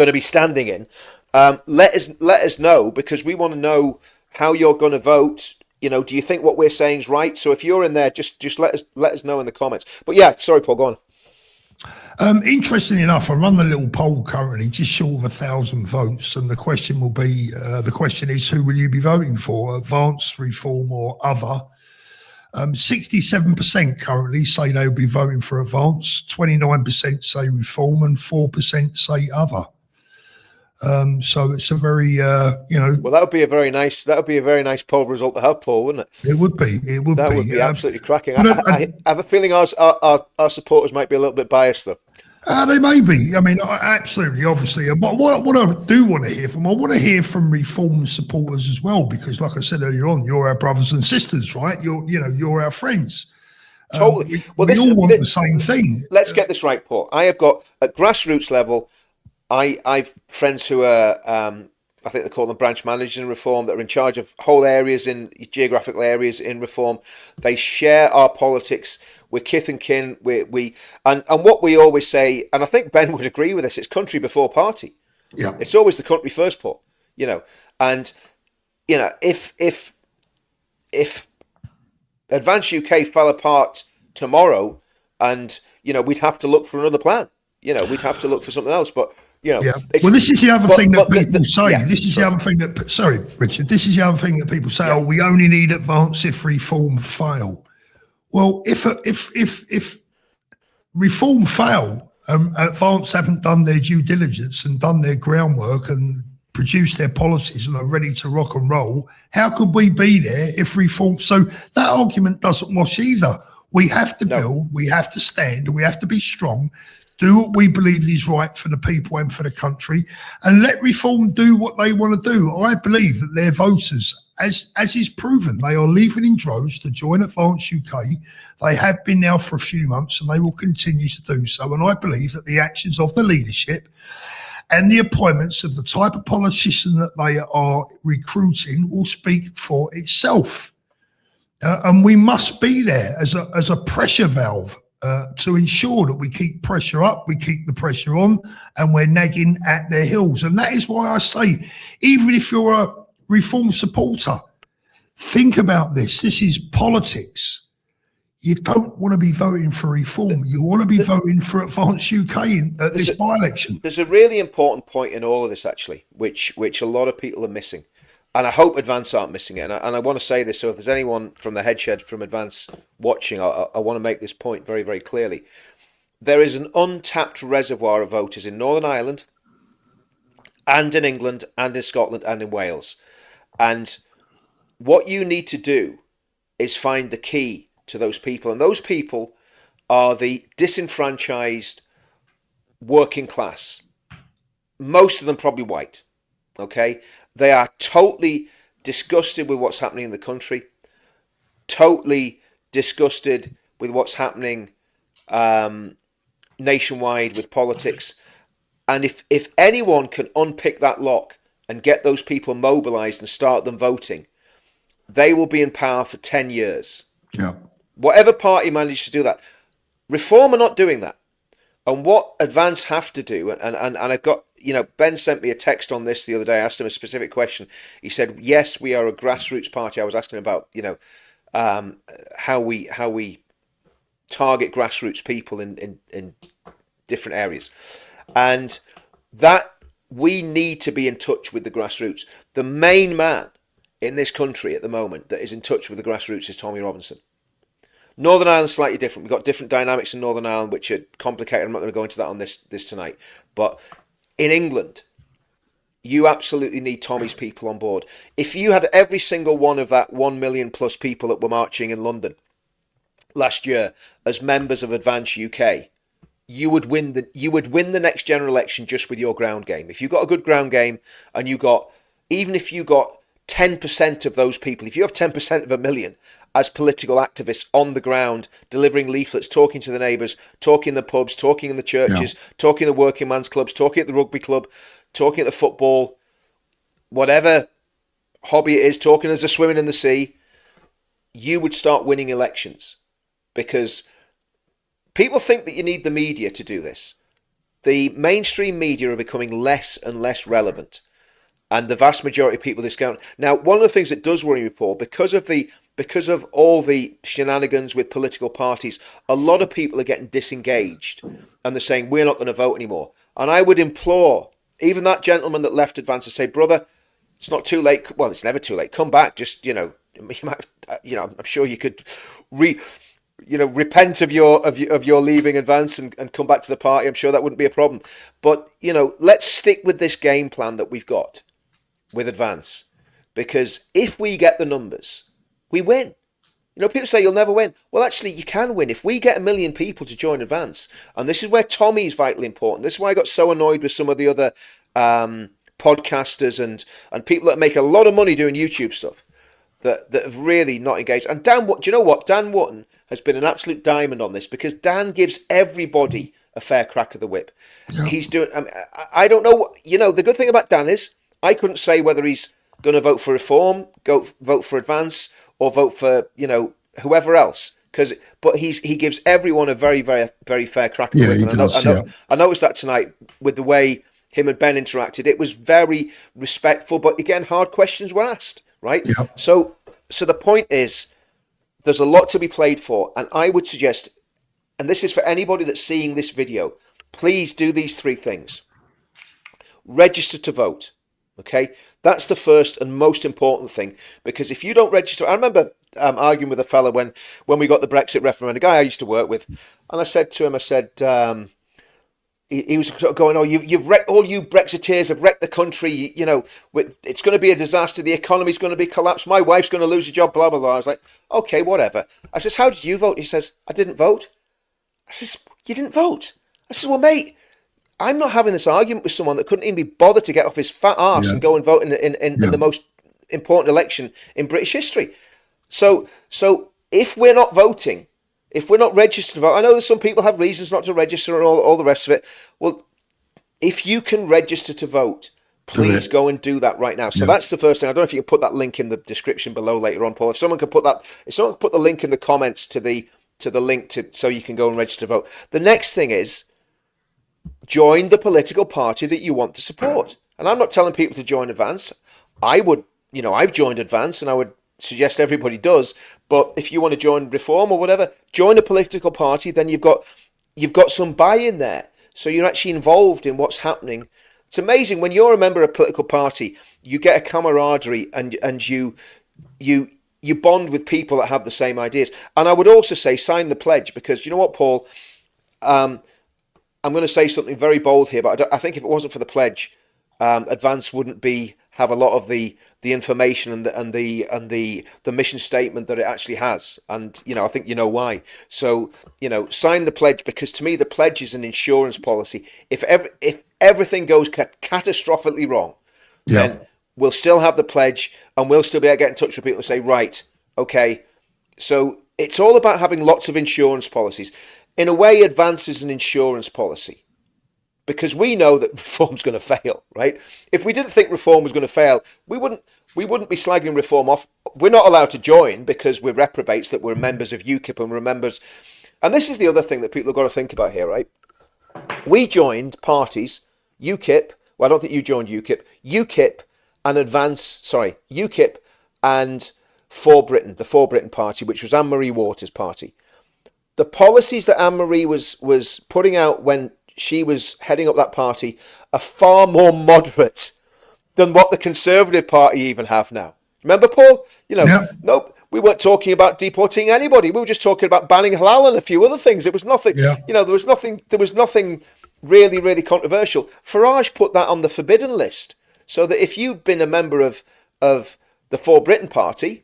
to be standing in, Let us know, because we want to know how you're going to vote. You know, do you think what we're saying is right? So if you're in there, just let us know in the comments. But yeah, sorry, Paul, go on. Interesting enough, I run a little poll currently, just short of 1,000 votes, and the question will be: the question is, who will you be voting for, Advance, Reform, or Other? 67% currently say they'll be voting for Advance, 29% say Reform, and 4% say Other. So it's a very, Well, that would be a very nice poll result to have, Paul, wouldn't it? it would be. That would be absolutely cracking. but, I have a feeling our supporters might be a little bit biased, though. They may be. I mean, absolutely, obviously. But what I do want to hear from, I want to hear from Reform supporters as well, because, like I said earlier on, you're our brothers and sisters, right? You're our friends. Totally. We all want the same thing. Let's get this right, Paul. I have got at grassroots level. I've friends who are, I think they call them branch managers in Reform, that are in charge of whole areas geographical areas in Reform. They share our politics. We're kith and kin. And what we always say, and I think Ben would agree with this, it's country before party. Yeah. It's always the country first, Paul. You know, and you know, if Advance UK fell apart tomorrow, and you know, we'd have to look for another plan. You know, we'd have to look for something else. But you know, well, this is the other thing that people say. This is the other thing that. Sorry, Richard. This is the other thing that people say. Yeah. Oh, we only need Advance if Reform fail. Well, if Reform fail, Advance haven't done their due diligence and done their groundwork and produced their policies and are ready to rock and roll, how could we be there if Reform? So that argument doesn't wash either. We have to build, we have to stand, we have to be strong, do what we believe is right for the people and for the country, and let Reform do what they want to do. I believe that their voters, as is proven, they are leaving in droves to join Advance UK. They have been now for a few months, and they will continue to do so. And I believe that the actions of the leadership and the appointments of the type of politician that they are recruiting will speak for itself. And we must be there as a pressure valve to ensure that we keep pressure up, we keep the pressure on, and we're nagging at their heels. And that is why I say, even if you're a Reform supporter, think about this. This is politics. You don't want to be voting for Reform. You want to be voting for Advance UK at this by-election. There's a really important point in all of this, actually, which a lot of people are missing. And I hope Advance aren't missing it. And I want to say this, so if there's anyone from the Headshed from Advance watching, I want to make this point very, very clearly. There is an untapped reservoir of voters in Northern Ireland and in England and in Scotland and in Wales. And what you need to do is find the key to those people. And those people are the disenfranchised working class. Most of them probably white. Okay? They are totally disgusted with what's happening in the country. Totally disgusted with what's happening nationwide with politics. And if anyone can unpick that lock and get those people mobilised and start them voting, they will be in power for 10 years. Yeah. Whatever party manages to do that. Reform are not doing that. And what Advance have to do, and I've got, you know, Ben sent me a text on this the other day. I asked him a specific question. He said, yes, we are a grassroots party. I was asking about, you know, how we target grassroots people in different areas. And that we need to be in touch with the grassroots. The main man in this country at the moment that is in touch with the grassroots is Tommy Robinson. Northern Ireland's slightly different. We've got different dynamics in Northern Ireland, which are complicated. I'm not going to go into that on this tonight. But in England, you absolutely need Tommy's people on board. If you had every single one of that 1 million plus people that were marching in London last year as members of Advance UK, you would win the next general election just with your ground game. If you got a good ground game and even if you got 10% of those people, if you have 10% of a million as political activists on the ground, delivering leaflets, talking to the neighbours, talking in the pubs, talking in the churches, talking in the working man's clubs, talking at the rugby club, talking at the football, whatever hobby it is, talking as they're swimming in the sea, you would start winning elections. Because people think that you need the media to do this. The mainstream media are becoming less and less relevant. and the vast majority of people discount. Now, one of the things that does worry me, Paul, because of all the shenanigans with political parties, a lot of people are getting disengaged, and they're saying we're not going to vote anymore. And I would implore even that gentleman that left Advance to say, brother, it's not too late. Well, it's never too late. Come back. Just, you might, I'm sure you could repent of your leaving Advance and come back to the party. I'm sure that wouldn't be a problem. But, let's stick with this game plan that we've got with Advance, because if we get the numbers, we win. People say you'll never win. Well, actually, you can win. If we get 1 million people to join Advance, and this is where Tommy is vitally important. This is why I got so annoyed with some of the other podcasters and people that make a lot of money doing YouTube stuff that have really not engaged. And Dan, do you know what? Dan Wootton has been an absolute diamond on this, because Dan gives everybody a fair crack of the whip. Yeah. He's doing. I don't know. The good thing about Dan is I couldn't say whether he's going to vote for Reform, vote for Advance, or vote for whoever else. But he gives everyone a very, very, very fair crack of the whip. He does, I noticed that tonight with the way him and Ben interacted. It was very respectful, but again, hard questions were asked, right? Yeah. So the point is, there's a lot to be played for, and I would suggest, and this is for anybody that's seeing this video, please do these 3 things. Register to vote, okay? That's the first and most important thing, because if you don't register, I remember arguing with a fella when we got the Brexit referendum, a guy I used to work with, and I said to him, he was going, "Oh, you've wrecked, all you Brexiteers have wrecked the country. It's going to be a disaster. The economy's going to be collapsed. My wife's going to lose a job. Blah blah blah." I was like, "Okay, whatever." I says, "How did you vote?" He says, "I didn't vote." I says, "You didn't vote?" I says, "Well, mate, I'm not having this argument with someone that couldn't even be bothered to get off his fat arse and go and vote in the most important election in British history." So if we're not voting, if we're not registered to vote, I know that some people have reasons not to register and all the rest of it. Well, if you can register to vote, please go and do that right now. So that's the first thing. I don't know if you can put that link in the description below later on, Paul. If someone could put the link in the comments to the link so you can go and register to vote. The next thing is, join the political party that you want to support. And I'm not telling people to join Advance. I would, I've joined Advance, and I would suggest everybody does. But if you want to join Reform or whatever, join a political party. Then you've got some buy-in there, so you're actually involved in what's happening. It's amazing when you're a member of a political party, you get a camaraderie and you bond with people that have the same ideas. And I would also say sign the pledge, because you know what, Paul, I'm going to say something very bold here, but I think if it wasn't for the pledge, Advance wouldn't have a lot of the information and the mission statement that it actually has. And I think why. So sign the pledge, because to me the pledge is an insurance policy. If everything goes catastrophically wrong, then we'll still have the pledge, and we'll still be able to get in touch with people and say, right, okay. So it's all about having lots of insurance policies. In a way, Advance is an insurance policy, because we know that Reform's going to fail, right? If we didn't think Reform was going to fail, we wouldn't be slagging Reform off. We're not allowed to join because we're reprobates, that we're members of UKIP and we're members. And this is the other thing that people have got to think about here, right? We joined parties, UKIP. Well, I don't think you joined UKIP. UKIP and UKIP and For Britain, the For Britain party, which was Anne-Marie Waters' party. The policies that Anne-Marie was putting out when she was heading up that party are far more moderate than what the Conservative Party even have now. Remember, Paul? Nope, we weren't talking about deporting anybody. We were just talking about banning halal and a few other things. It was nothing. There was nothing really, really controversial. Farage put that on the forbidden list, so that if you'd been a member of the For Britain party,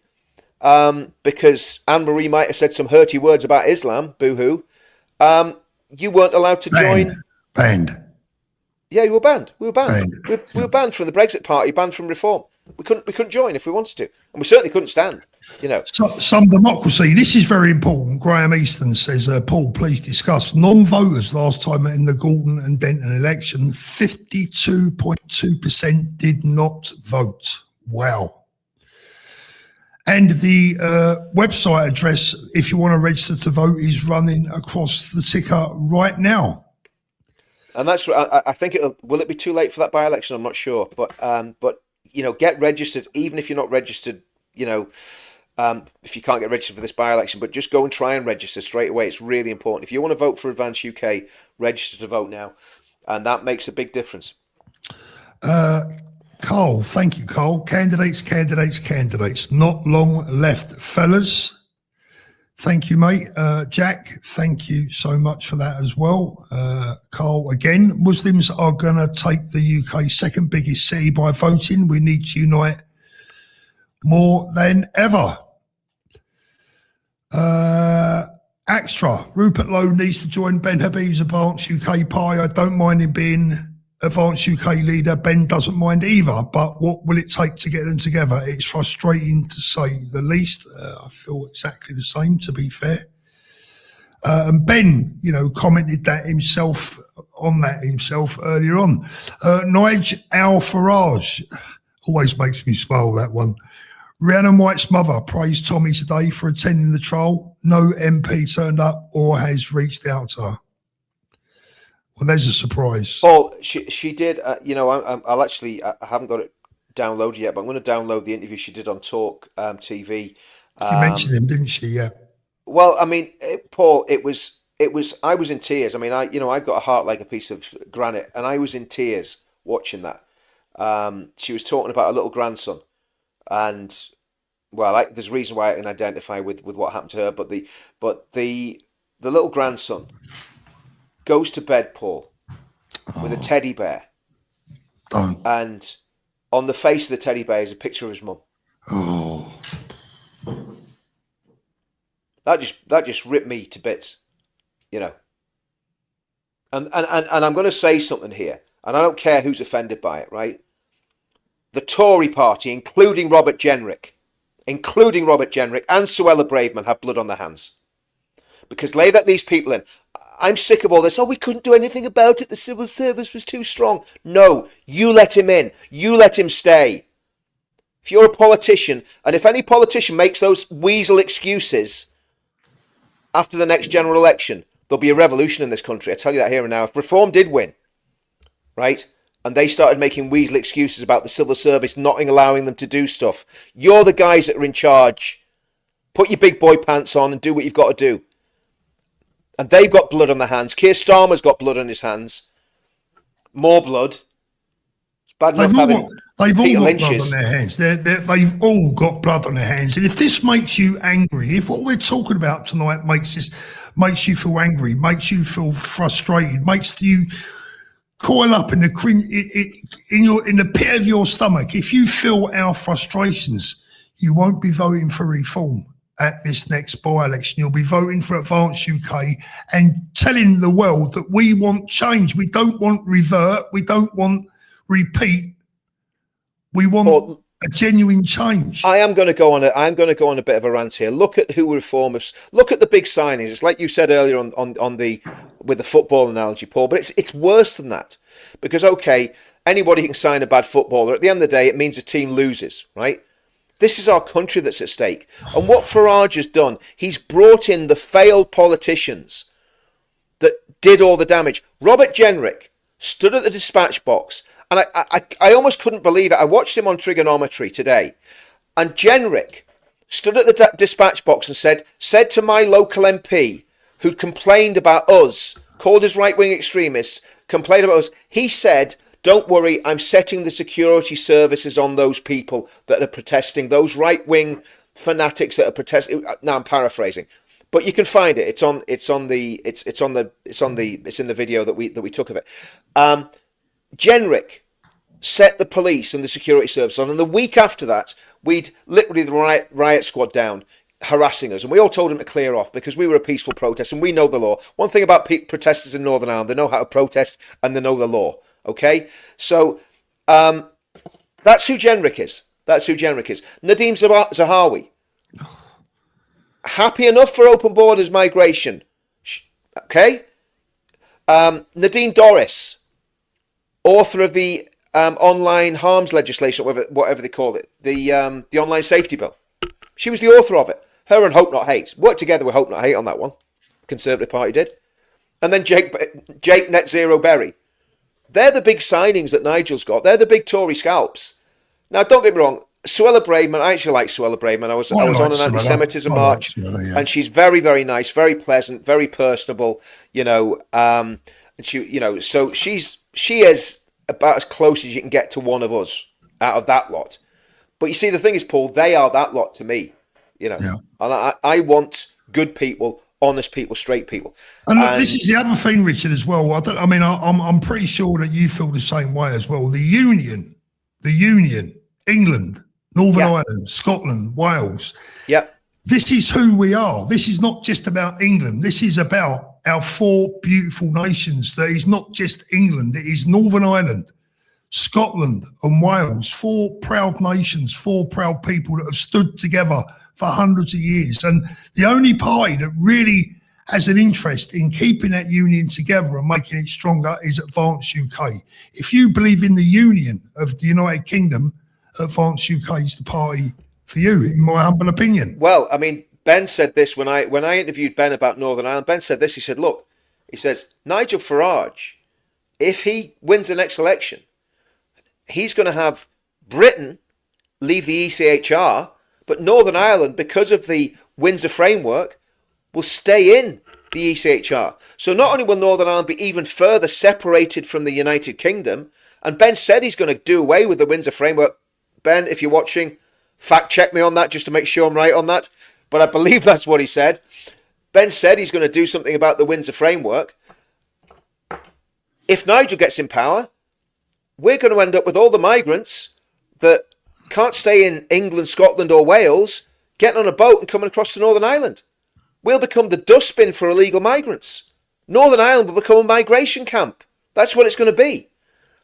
because Anne-Marie might have said some hurty words about Islam, boo-hoo, you weren't allowed to join. Banned. Yeah, you were banned. We were banned. We were banned from the Brexit Party, banned from Reform. We couldn't join if we wanted to, and we certainly couldn't stand. So, some democracy. This is very important. Graham Easton says, Paul, please discuss non-voters. Last time in the Gorton and Denton election, 52.2% did not vote. Wow. And the website address, if you want to register to vote, is running across the ticker right now. And that's, I think will it be too late for that by-election? I'm not sure, but get registered, even if you're not registered, if you can't get registered for this by-election, but just go and try and register straight away. It's really important. If you want to vote for Advance UK, register to vote now, and that makes a big difference. Carl, thank you, Carl. Candidates. Not long left, fellas. Thank you, mate. Jack, thank you so much for that as well. Carl, again, Muslims are going to take the UK's second biggest city by voting. We need to unite more than ever. Extra, Rupert Lowe needs to join Ben Habib's Advance UK party. I don't mind him being Advance UK leader. Ben doesn't mind either, but what will it take to get them together? It's frustrating to say the least. I feel exactly the same, to be fair. And Ben, commented that himself earlier on. Nigel Al-Farage, always makes me smile, that one. Rhiannon White's mother praised Tommy today for attending the trial. No MP turned up or has reached out to her. Well, there's a surprise. Paul, she did. I'll actually. I haven't got it downloaded yet, but I'm going to download the interview she did on Talk TV. She mentioned him, didn't she? Yeah. Well, I mean, Paul, it was. I was in tears. I mean, I've got a heart like a piece of granite, and I was in tears watching that. She was talking about her little grandson, and there's a reason why I can identify with what happened to her. But the little grandson goes to bed, Paul, with a teddy bear. Don't. And on the face of the teddy bear is a picture of his mum. Oh. That just ripped me to bits, And I'm going to say something here, and I don't care who's offended by it, right? The Tory party, including Robert Jenrick, and Suella Braverman have blood on their hands. Because they let these people in. I'm sick of all this. Oh, we couldn't do anything about it. The civil service was too strong. No, you let him in. You let him stay. If you're a politician, and if any politician makes those weasel excuses after the next general election, there'll be a revolution in this country. I tell you that here and now. If Reform did win, right, and they started making weasel excuses about the civil service not allowing them to do stuff, you're the guys that are in charge. Put your big boy pants on and do what you've got to do. And they've got blood on their hands. Keir Starmer's got blood on his hands. More blood. It's bad enough having Peter Lynch's. Blood on their hands. They've all got blood on their hands. And if this makes you angry, if what we're talking about tonight makes you feel angry, makes you feel frustrated, makes you coil up in the pit of your stomach, if you feel our frustrations, you won't be voting for Reform at this next by-election. You'll be voting for Advance UK and telling the world that we want change. We don't want revert. We don't want repeat. We want a genuine change. I'm going to go on a bit of a rant here. Look at who reformers. Look at the big signings. It's like you said earlier with the football analogy, Paul. But it's worse than that, because anybody can sign a bad footballer. At the end of the day, it means a team loses, right? This is our country that's at stake. And what Farage has done, he's brought in the failed politicians that did all the damage. Robert Jenrick stood at the dispatch box, and I almost couldn't believe it. I watched him on Trigonometry today, and Jenrick stood at the dispatch box and said to my local MP, who complained about us, called us right-wing extremists, complained about us, he said, "Don't worry, I'm setting the security services on those people that are protesting, those right-wing fanatics that are protesting." Now I'm paraphrasing, but you can find it. It's in the video that we took of it. Jenrick set the police and the security service on, and the week after that, we'd literally the riot squad down harassing us, and we all told him to clear off because we were a peaceful protest and we know the law. One thing about protesters in Northern Ireland, they know how to protest and they know the law. Okay, so that's who Jenrick is. Nadine Zahawi, happy enough for open borders migration. Okay, Nadine Dorris, author of the online harms legislation, whatever they call it, the online safety bill. She was the author of it. Her and Hope Not Hate worked together with Hope Not Hate on that one. Conservative Party did, and then Jake Net Zero Berry. They're the big signings that Nigel's got. They're the big Tory scalps. Now, don't get me wrong. Suella Braverman, I actually like Suella Braverman. I was on an anti-Semitism march, and she's very, very nice, very pleasant, very personable. And she, so she is about as close as you can get to one of us out of that lot. But you see, the thing is, Paul, they are that lot to me. And I want good people, honest people, straight people. And look, this is the other thing, Richard, as well. I'm pretty sure that you feel the same way as well. The Union, England, Northern Ireland, Scotland, Wales. Yep. This is who we are. This is not just about England. This is about our four beautiful nations. That is not just England. It is Northern Ireland, Scotland and Wales. Four proud nations, four proud people that have stood together for hundreds of years. And the only party that really has an interest in keeping that union together and making it stronger is Advance UK. If you believe in the union of the United Kingdom, Advance UK is the party for you, in my humble opinion. Well, I mean, Ben said this when I interviewed Ben about Northern Ireland. Ben said this. He said, look, he says, Nigel Farage, if he wins the next election, he's going to have Britain leave the ECHR, but Northern Ireland, because of the Windsor framework, will stay in the ECHR. So not only will Northern Ireland be even further separated from the United Kingdom, and Ben said he's going to do away with the Windsor framework. Ben, if you're watching, fact check me on that just to make sure I'm right on that. But I believe that's what he said. Ben said he's going to do something about the Windsor framework. If Nigel gets in power, we're going to end up with all the migrants that can't stay in England, Scotland or Wales, getting on a boat and coming across to Northern Ireland. We'll become the dustbin for illegal migrants. Northern Ireland will become a migration camp. That's what it's going to be.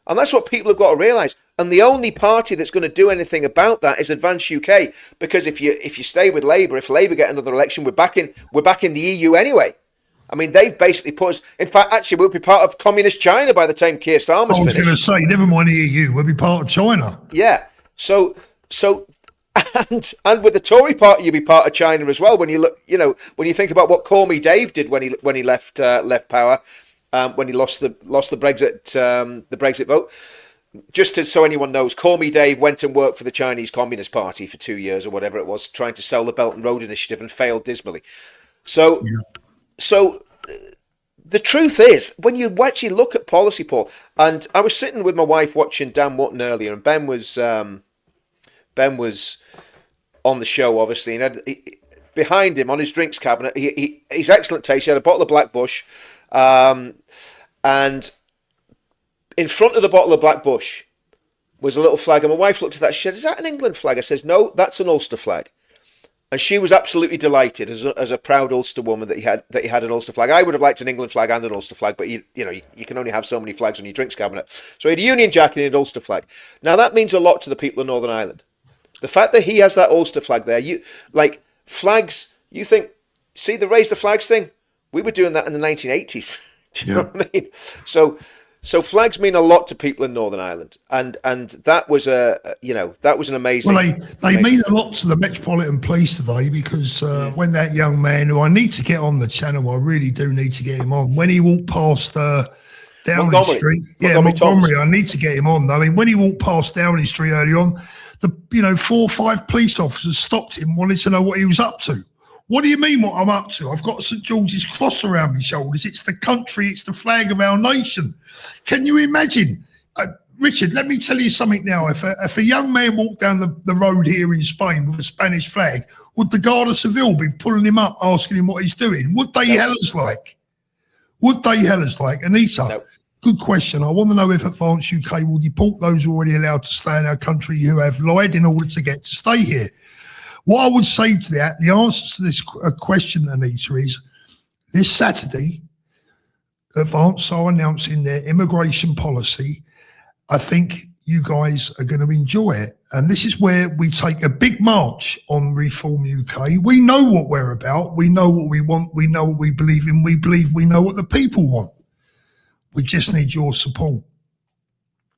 And that's what people have got to realise. And the only party that's going to do anything about that is Advance UK. Because if you stay with Labour, if Labour get another election, we're back in the EU anyway. I mean, they've basically put us. In fact, actually, we'll be part of communist China by the time Keir Starmer's finished. I was going to say, never mind the EU, we'll be part of China. Yeah. So, and with the Tory party, you'll be part of China as well. When you look, when you think about what Call Me Dave did when he left power, when he lost the Brexit vote. Just so anyone knows, Call Me Dave went and worked for the Chinese Communist Party for 2 years or whatever it was, trying to sell the Belt and Road Initiative and failed dismally. So the truth is, when you actually look at policy, Paul, and I was sitting with my wife watching Dan Mutton earlier, and Ben was on the show, obviously, and behind him on his drinks cabinet, he's excellent taste. He had a bottle of Black Bush, and in front of the bottle of Black Bush was a little flag, and my wife looked at that. She said, "Is that an England flag?" I says, "No, that's an Ulster flag." And she was absolutely delighted as a proud Ulster woman that he had an Ulster flag. I would have liked an England flag and an Ulster flag, but you can only have so many flags on your drinks cabinet. So he had a Union Jack and an Ulster flag. Now that means a lot to the people of Northern Ireland. The fact that he has that Ulster flag there, flags. You think, see the raise the flags thing? We were doing that in the 1980s. Do you know what I mean? So flags mean a lot to people in Northern Ireland, and that was that was an amazing. Well, they mean a lot to the Metropolitan Police today because when that young man, who I need to get on the channel, I really do need to get him on. When he walked past Downing Street, Montgomery, I need to get him on. I mean, when he walked past Downing Street early on, 4 or 5 police officers stopped him, wanted to know what he was up to. What do you mean what I'm up to? I've got St George's Cross around my shoulders. It's the country. It's the flag of our nation. Can you imagine? Richard, let me tell you something now. If a young man walked down the road here in Spain with a Spanish flag, would the Guardia Civil be pulling him up, asking him what he's doing? Would they hell us like? Would they hell us like? Anita, no. Good question. I want to know if Advance UK will deport those already allowed to stay in our country who have lied in order to get to stay here. What I would say to that, the answer to this question, Anita, is this Saturday, Advance are announcing their immigration policy. I think you guys are going to enjoy it. And this is where we take a big march on Reform UK. We know what we're about. We know what we want. We know what we believe in. We believe we know what the people want. We just need your support.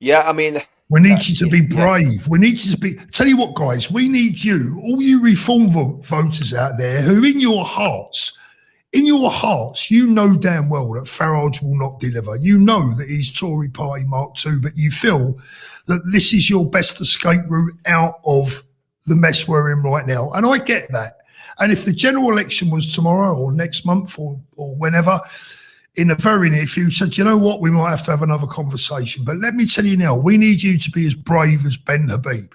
Yeah, I mean... We need you to be brave. Yeah. We need you to be... Tell you what, guys, we need you, all you Reform voters out there who in your hearts, in your hearts, you know damn well that Farage will not deliver. You know that he's Tory Party Mark II, but you feel that this is your best escape route out of the mess we're in right now. And I get that. And if the general election was tomorrow or next month or whenever, in the very near future, do you know what? We might have to have another conversation. But let me tell you now, we need you to be as brave as Ben Habib.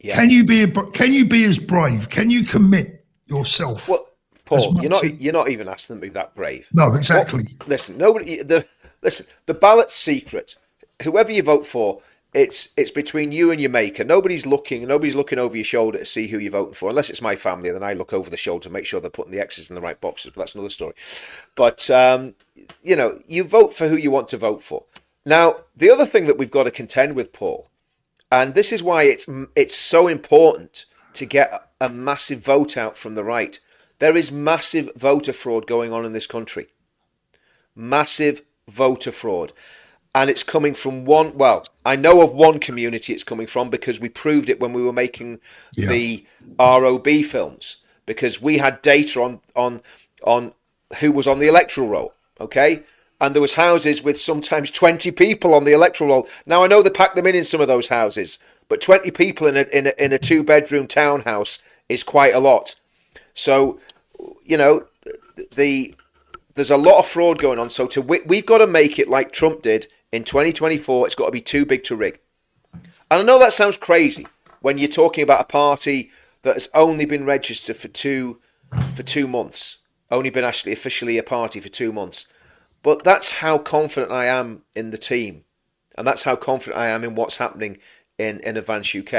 Yeah. Can you be as brave? Can you commit yourself? Well, Paul, you're not even asking them to be that brave. No, exactly. Listen, the ballot's secret. Whoever you vote for, it's between you and your maker. Nobody's looking over your shoulder to see who you're voting for, unless it's my family, and then I look over the shoulder to make sure they're putting the X's in the right boxes, but that's another story. But you vote for who you want to vote for. Now, the other thing that we've got to contend with, Paul, and this is why it's so important to get a massive vote out from the right. There is massive voter fraud going on in this country. Massive voter fraud. And it's coming from I know of one community it's coming from, because we proved it when we were making the ROB films, because we had data on who was on the electoral roll, okay? And there was houses with sometimes 20 people on the electoral roll. Now, I know they packed them in some of those houses, but 20 people in a 2-bedroom townhouse is quite a lot. So, there's a lot of fraud going on. So we've got to make it like Trump did in 2024. It's got to be too big to rig. And I know that sounds crazy when you're talking about a party that has only been registered for two months, only been actually officially a party for 2 months. But that's how confident I am in the team. And that's how confident I am in what's happening in Advance UK.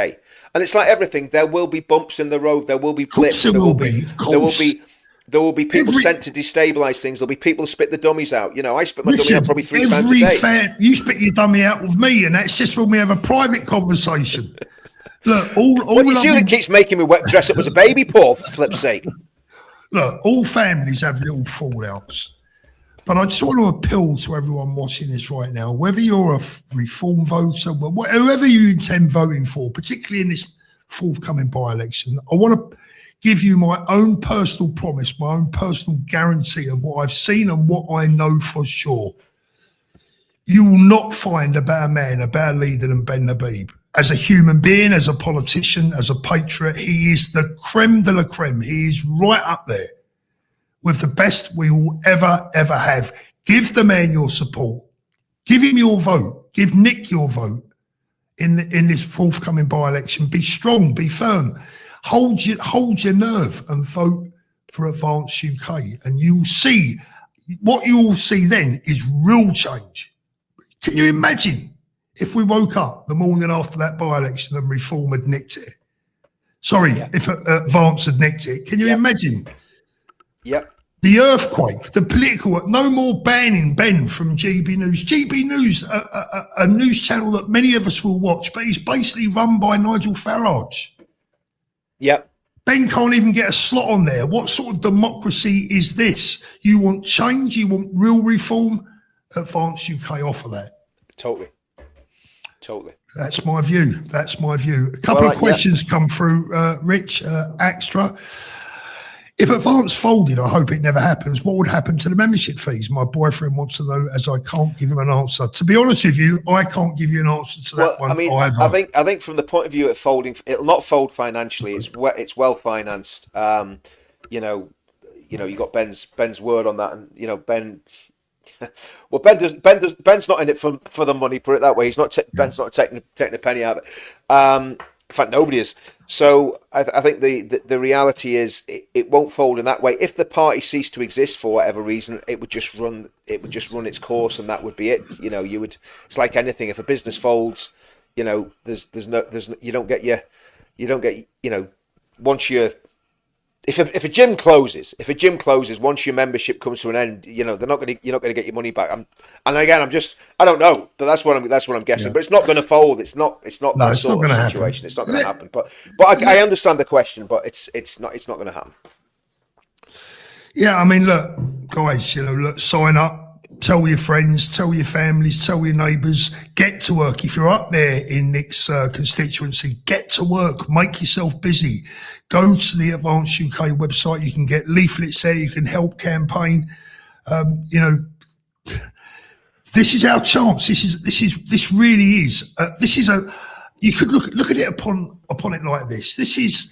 And it's like everything. There will be bumps in the road. There will be blips. There will be people sent to destabilise things. There'll be people who spit the dummies out. I spit my dummy out probably 3 times a day. You spit your dummy out with me, and that's just when we have a private conversation. Look, it's you that keeps making me dress up as a baby, Paul, for flip's sake. Look, all families have little fallouts. But I just want to appeal to everyone watching this right now, whether you're a reform voter, whoever you intend voting for, particularly in this forthcoming by-election, I want to give you my own personal promise, my own personal guarantee of what I've seen and what I know for sure. You will not find a better man, a better leader than Ben Habib. As a human being, as a politician, as a patriot, he is the creme de la creme. He is right up there with the best we will ever have. Give the man your support. Give him your vote. Give Nick your vote in this forthcoming by-election. Be strong, be firm. Hold your nerve and vote for Advance UK. And you'll see, what you will see then is real change. Can you imagine if we woke up the morning after that by-election and Reform had nicked it? If Advance had nicked it. Can you imagine? Yep. The earthquake, the political, no more banning Ben from GB News. GB News, a news channel that many of us will watch, but it's basically run by Nigel Farage. Yep. Ben can't even get a slot on there. What sort of democracy is this? You want change? You want real reform? Advance UK offer that. Totally. That's my view. A couple of questions come through, Rich, extra. If Advance folded, I hope it never happens, what would happen to the membership fees? My boyfriend wants to know, as I can't give him an answer. To be honest with you, I can't give you an answer to that one either. I think from the point of view of folding, it'll not fold financially. It's well financed. You got Ben's word on that, and Ben. Well, Ben's not in it for the money. Put it that way. He's not. Ben's not taking a penny out of it. In fact, nobody is. So I think the reality is it won't fold in that way. If the party ceased to exist for whatever reason, it would just run its course, and that would be it. It's like anything. If a business folds, you don't get once you're. If a gym closes, once your membership comes to an end, you're not going to get your money back. I don't know, but that's what I'm guessing. Yeah. But it's not going to fold. It's not that sort of situation. It's not going to happen. But I understand the question, but it's not going to happen. Yeah, I mean, look, guys, sign up. tell your friends, tell your families, tell your neighbours, get to work. If you're up there in Nick's constituency, get to work, make yourself busy. Go to the Advance UK website. You can get leaflets there. You can help campaign. This is our chance. This really is. You could look at it upon it like this. This is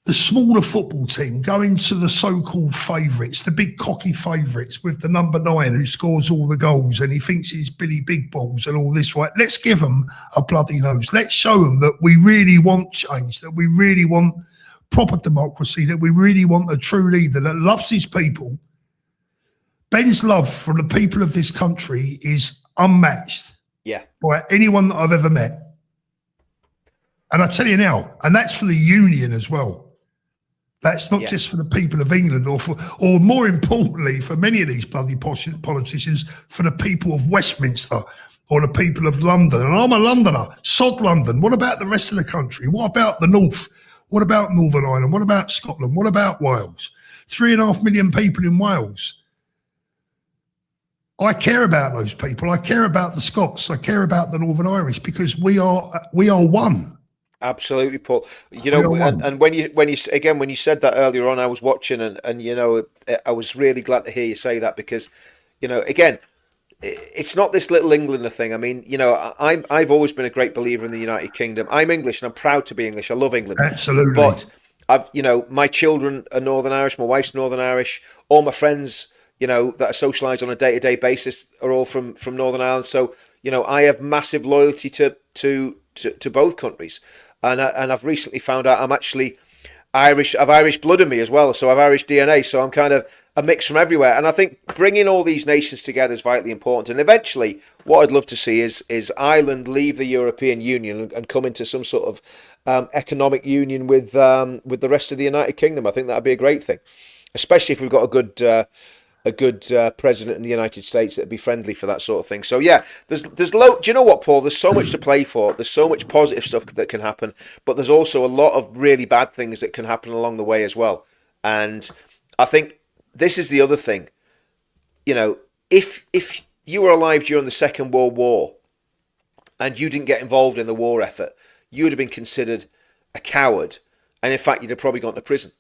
the smaller football team going to the so-called favourites, the big cocky favourites with the number 9 who scores all the goals and he thinks he's Billy Big Balls and all this, right? Let's give them a bloody nose. Let's show them that we really want change, that we really want proper democracy, that we really want a true leader that loves his people. Ben's love for the people of this country is unmatched by anyone that I've ever met. And I tell you now, and that's for the union as well. That's not just for the people of England or more importantly, for many of these bloody politicians, for the people of Westminster or the people of London. And I'm a Londoner, sod London. What about the rest of the country? What about the North? What about Northern Ireland? What about Scotland? What about Wales? 3.5 million people in Wales. I care about those people. I care about the Scots. I care about the Northern Irish because we are one. Absolutely, Paul. You know, and when you said that earlier on, I was watching, and you know, I was really glad to hear you say that because, you know, again, it's not this little Englander thing. I mean, you know, I've always been a great believer in the United Kingdom. I'm English, and I'm proud to be English. I love England. Absolutely. But my children are Northern Irish. My wife's Northern Irish. All my friends, you know, that I socialise on a day-to-day basis are all from Northern Ireland. So, you know, I have massive loyalty to both countries. And I've recently found out I'm actually Irish. I've Irish blood in me as well, so I've Irish DNA. So I'm kind of a mix from everywhere. And I think bringing all these nations together is vitally important. And eventually, what I'd love to see is Ireland leave the European Union and come into some sort of economic union with the rest of the United Kingdom. I think that'd be a great thing, especially if we've got a good president in the United States that'd be friendly for that sort of thing. So yeah, there's do you know what, Paul? There's so much to play for. There's so much positive stuff that can happen, but there's also a lot of really bad things that can happen along the way as well. And I think this is the other thing. You know, if you were alive during the Second World War and you didn't get involved in the war effort, you would have been considered a coward, and in fact, you'd have probably gone to prison.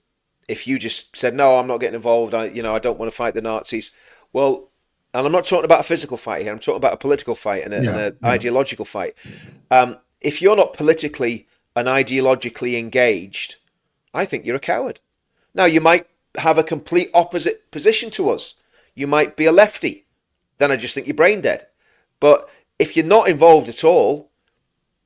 If you just said, no, I'm not getting involved, I don't want to fight the Nazis. Well, and I'm not talking about a physical fight here, I'm talking about a political fight and an ideological fight. If you're not politically and ideologically engaged, I think you're a coward. Now, you might have a complete opposite position to us. You might be a lefty. Then I just think you're brain dead. But if you're not involved at all,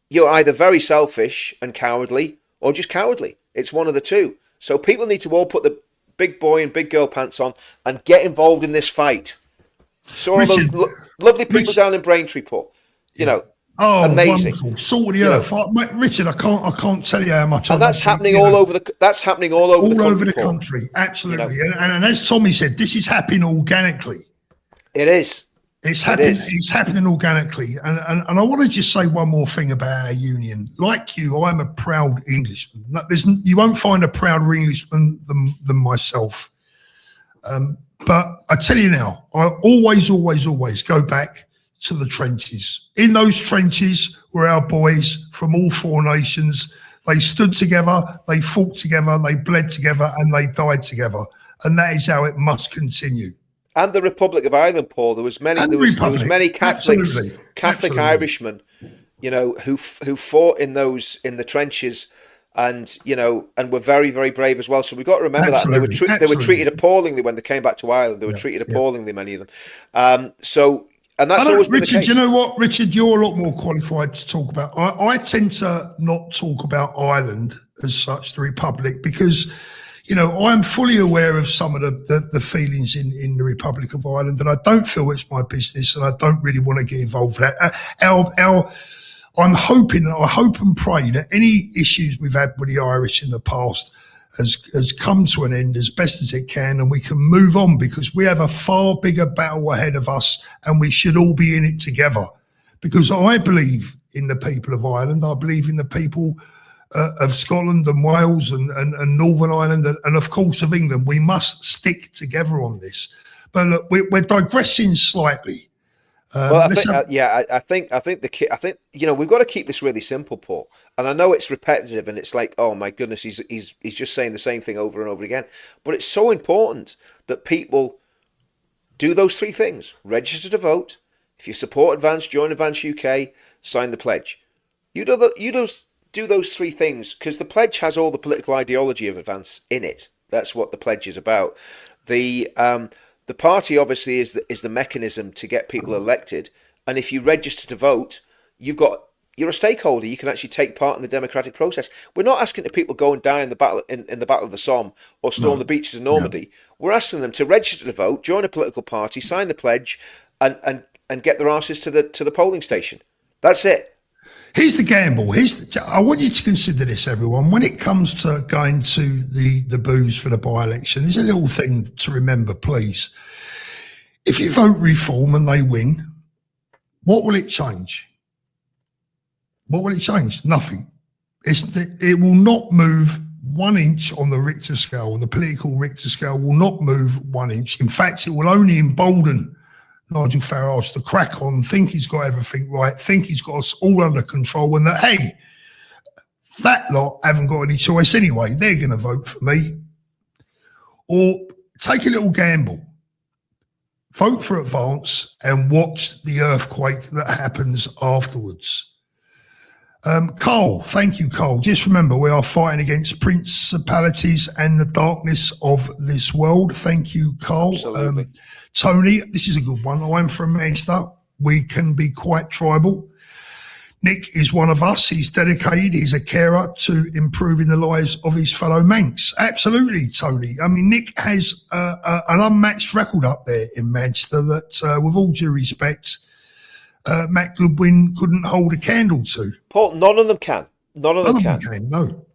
you're either very selfish and cowardly or just cowardly. It's one of the two. So people need to all put the big boy and big girl pants on and get involved in this fight. Saw all those lovely people down in Braintree, Paul. You know, amazing. Wonderful. Salt of the earth. Mate, Richard, I can't tell you how much. And that's happening all over the. That's happening all over the country. Absolutely. You know? and as Tommy said, this is happening organically. It is. It's happening. It's happening organically, and I want to just say one more thing about our union. Like you, I'm a proud Englishman. You won't find a prouder Englishman than myself. But I tell you now, I always go back to the trenches. In those trenches were our boys from all 4 nations. They stood together, they fought together, they bled together, and they died together. And that is how it must continue. And the Republic of Ireland, Paul. There was many Catholics, Catholic Irishmen, you know, who fought in the trenches, and you know, and were very, very brave as well. So we've got to remember that they were treated appallingly when they came back to Ireland. They were treated appallingly, many of them. And that's always been the case. You know what, Richard? You're a lot more qualified to talk about. I tend to not talk about Ireland as such, the Republic, because, you know, I'm fully aware of some of the feelings in the Republic of Ireland, and I don't feel it's my business, and I don't really want to get involved with that. I hope and pray that any issues we've had with the Irish in the past has come to an end as best as it can, and we can move on, because we have a far bigger battle ahead of us, and we should all be in it together. Because I believe in the people of Ireland, I believe in the people of Scotland and Wales and Northern Ireland and of course of England. We must stick together on this. But look, we're digressing slightly. Well, I think, I think we've got to keep this really simple, Paul. And I know it's repetitive, and it's like, oh my goodness, he's just saying the same thing over and over again. But it's so important that people do those three things: register to vote. If you support Advance, join Advance UK, sign the pledge. You do those three things, because the pledge has all the political ideology of Advance in it. That's what the pledge is about. The party obviously is the mechanism to get people elected, and if you register to vote, you're a stakeholder. You can actually take part in the democratic process. We're not asking that people go and die in the battle in the Battle of the Somme or storm the beaches of Normandy. No. We're asking them to register to vote, join a political party, sign the pledge, and get their asses to the polling station. That's it. Here's the gamble. I want you to consider this, everyone. When it comes to going to the booths for the by-election, there's a little thing to remember, please. If you vote Reform and they win, what will it change? What will it change? Nothing. It will not move 1 inch on the Richter scale. The political Richter scale will not move 1 inch. In fact, it will only embolden Nigel Farage to crack on, think he's got everything right, think he's got us all under control, and that, hey, that lot haven't got any choice anyway. They're going to vote for me. Or take a little gamble. Vote for Advance and watch the earthquake that happens afterwards. Carl, thank you, Carl. Just remember, we are fighting against principalities and the darkness of this world. Thank you, Carl. Absolutely. Tony, this is a good one. I'm from Manchester. We can be quite tribal. Nick is one of us. He's dedicated. He's a carer to improving the lives of his fellow Manx. Absolutely, Tony. I mean, Nick has an unmatched record up there in Manchester that, with all due respect, Matt Goodwin couldn't hold a candle to. Paul, none of them can. None of them can. No.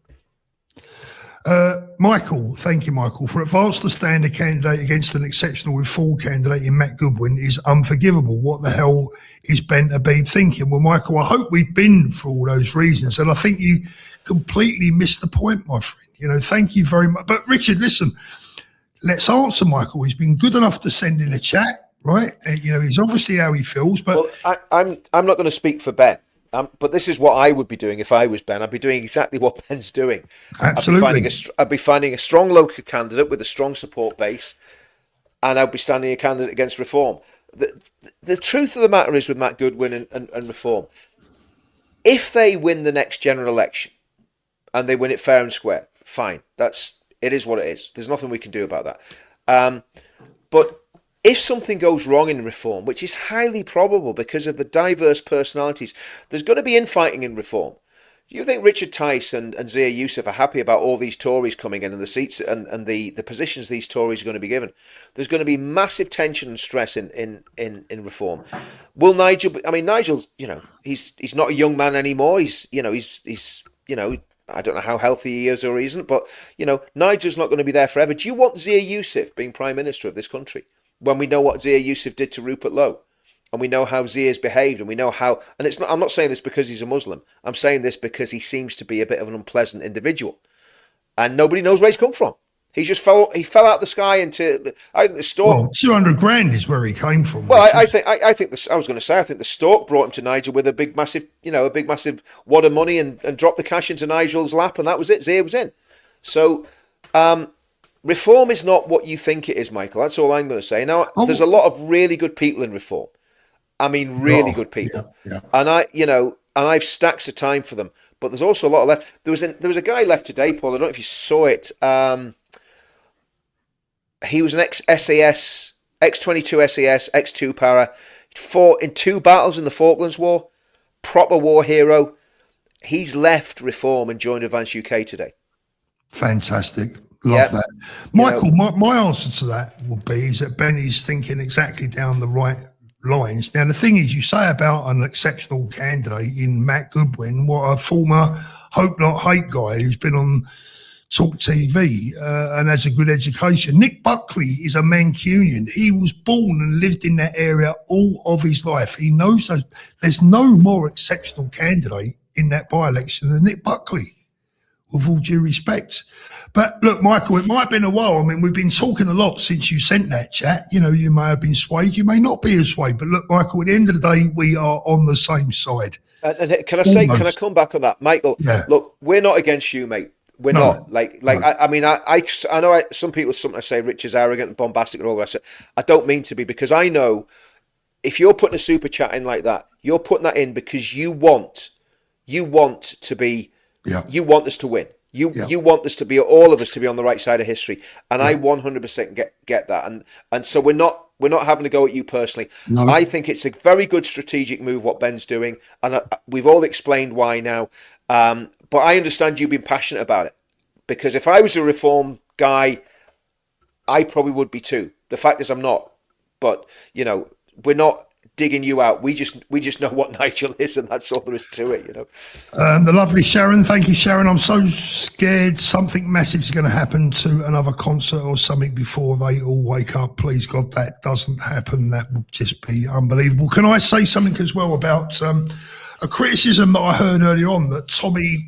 Michael, thank you, Michael. For Advance to stand a candidate against an exceptional Reform candidate in Matt Goodwin is unforgivable. What the hell is Ben Habib thinking? Well, Michael, I hope we've been for all those reasons, and I think you completely missed the point, my friend. Thank you very much. But Richard, listen, let's answer Michael. He's been good enough to send in a chat, right? And, he's obviously how he feels. But well, I'm not going to speak for Ben. But this is what I would be doing if I was Ben. I'd be doing exactly what Ben's doing. Absolutely. I'd be finding a strong local candidate with a strong support base, and I'd be standing a candidate against Reform. The truth of the matter is with Matt Goodwin and Reform, if they win the next general election and they win it fair and square, fine. It is what it is. There's nothing we can do about that. But if something goes wrong in Reform, which is highly probable because of the diverse personalities, there's going to be infighting in Reform. Do you think Richard Tice and Zia Youssef are happy about all these Tories coming in and the seats and the positions these Tories are going to be given? There's going to be massive tension and stress in Reform. Will Nigel? I mean, Nigel's he's not a young man anymore. He's I don't know how healthy he is or he isn't, but Nigel's not going to be there forever. Do you want Zia Youssef being Prime Minister of this country? When we know what Zia Youssef did to Rupert Lowe, and we know how Zia's behaved, and we know how, and it's not, I'm not saying this because he's a Muslim. I'm saying this because he seems to be a bit of an unpleasant individual, and nobody knows where he's come from. He fell out the sky into, I think the stork. Well, 200 grand is where he came from. Well, I think the stork brought him to Nigel with a big massive wad of money and dropped the cash into Nigel's lap, and that was it. Zia was in. So, Reform is not what you think it is, Michael. That's all I'm going to say. Now, there's a lot of really good people in Reform. I mean, really good people. Yeah. And I've stacks of time for them. But there's also a lot left. There was a guy left today, Paul. I don't know if you saw it. He was an ex-SAS, X-22 SAS, X-2 para. Fought in 2 battles in the Falklands War. Proper war hero. He's left Reform and joined Advance UK today. Fantastic. Love that. Michael, my answer to that would be is that Benny's thinking exactly down the right lines. Now, the thing is, you say about an exceptional candidate in Matt Goodwin, what a former Hope Not Hate guy who's been on Talk TV and has a good education. Nick Buckley is a Mancunian. He was born and lived in that area all of his life. He knows that there's no more exceptional candidate in that by-election than Nick Buckley. with all due respect. But look, Michael, it might have been a while. I mean, we've been talking a lot since you sent that chat. You know, you may have been swayed, you may not be as swayed. But look, Michael, at the end of the day, we are on the same side. And can I come back on that, Michael? Yeah. Look, we're not against you, mate. We're not like. I mean, I know some people sometimes say Rich is arrogant and bombastic and all the rest of it. I don't mean to be, because I know if you're putting a super chat in like that, you're putting that in because you want to be, you want us to win. You want us to be, all of us to be on the right side of history, and I 100% get that, and so we're not having to go at you personally. No. I think it's a very good strategic move what Ben's doing, and we've all explained why now. But I understand you've been passionate about it, because if I was a Reform guy, I probably would be too. The fact is, I'm not. But you know, we're not digging you out. We just know what Nigel is, and that's all there is to it, you know. The lovely Sharon, thank you, Sharon. I'm so scared something massive is going to happen to another concert or something before they all wake up. Please God, that doesn't happen. That would just be unbelievable. Can I say something as well about a criticism that I heard earlier on, that Tommy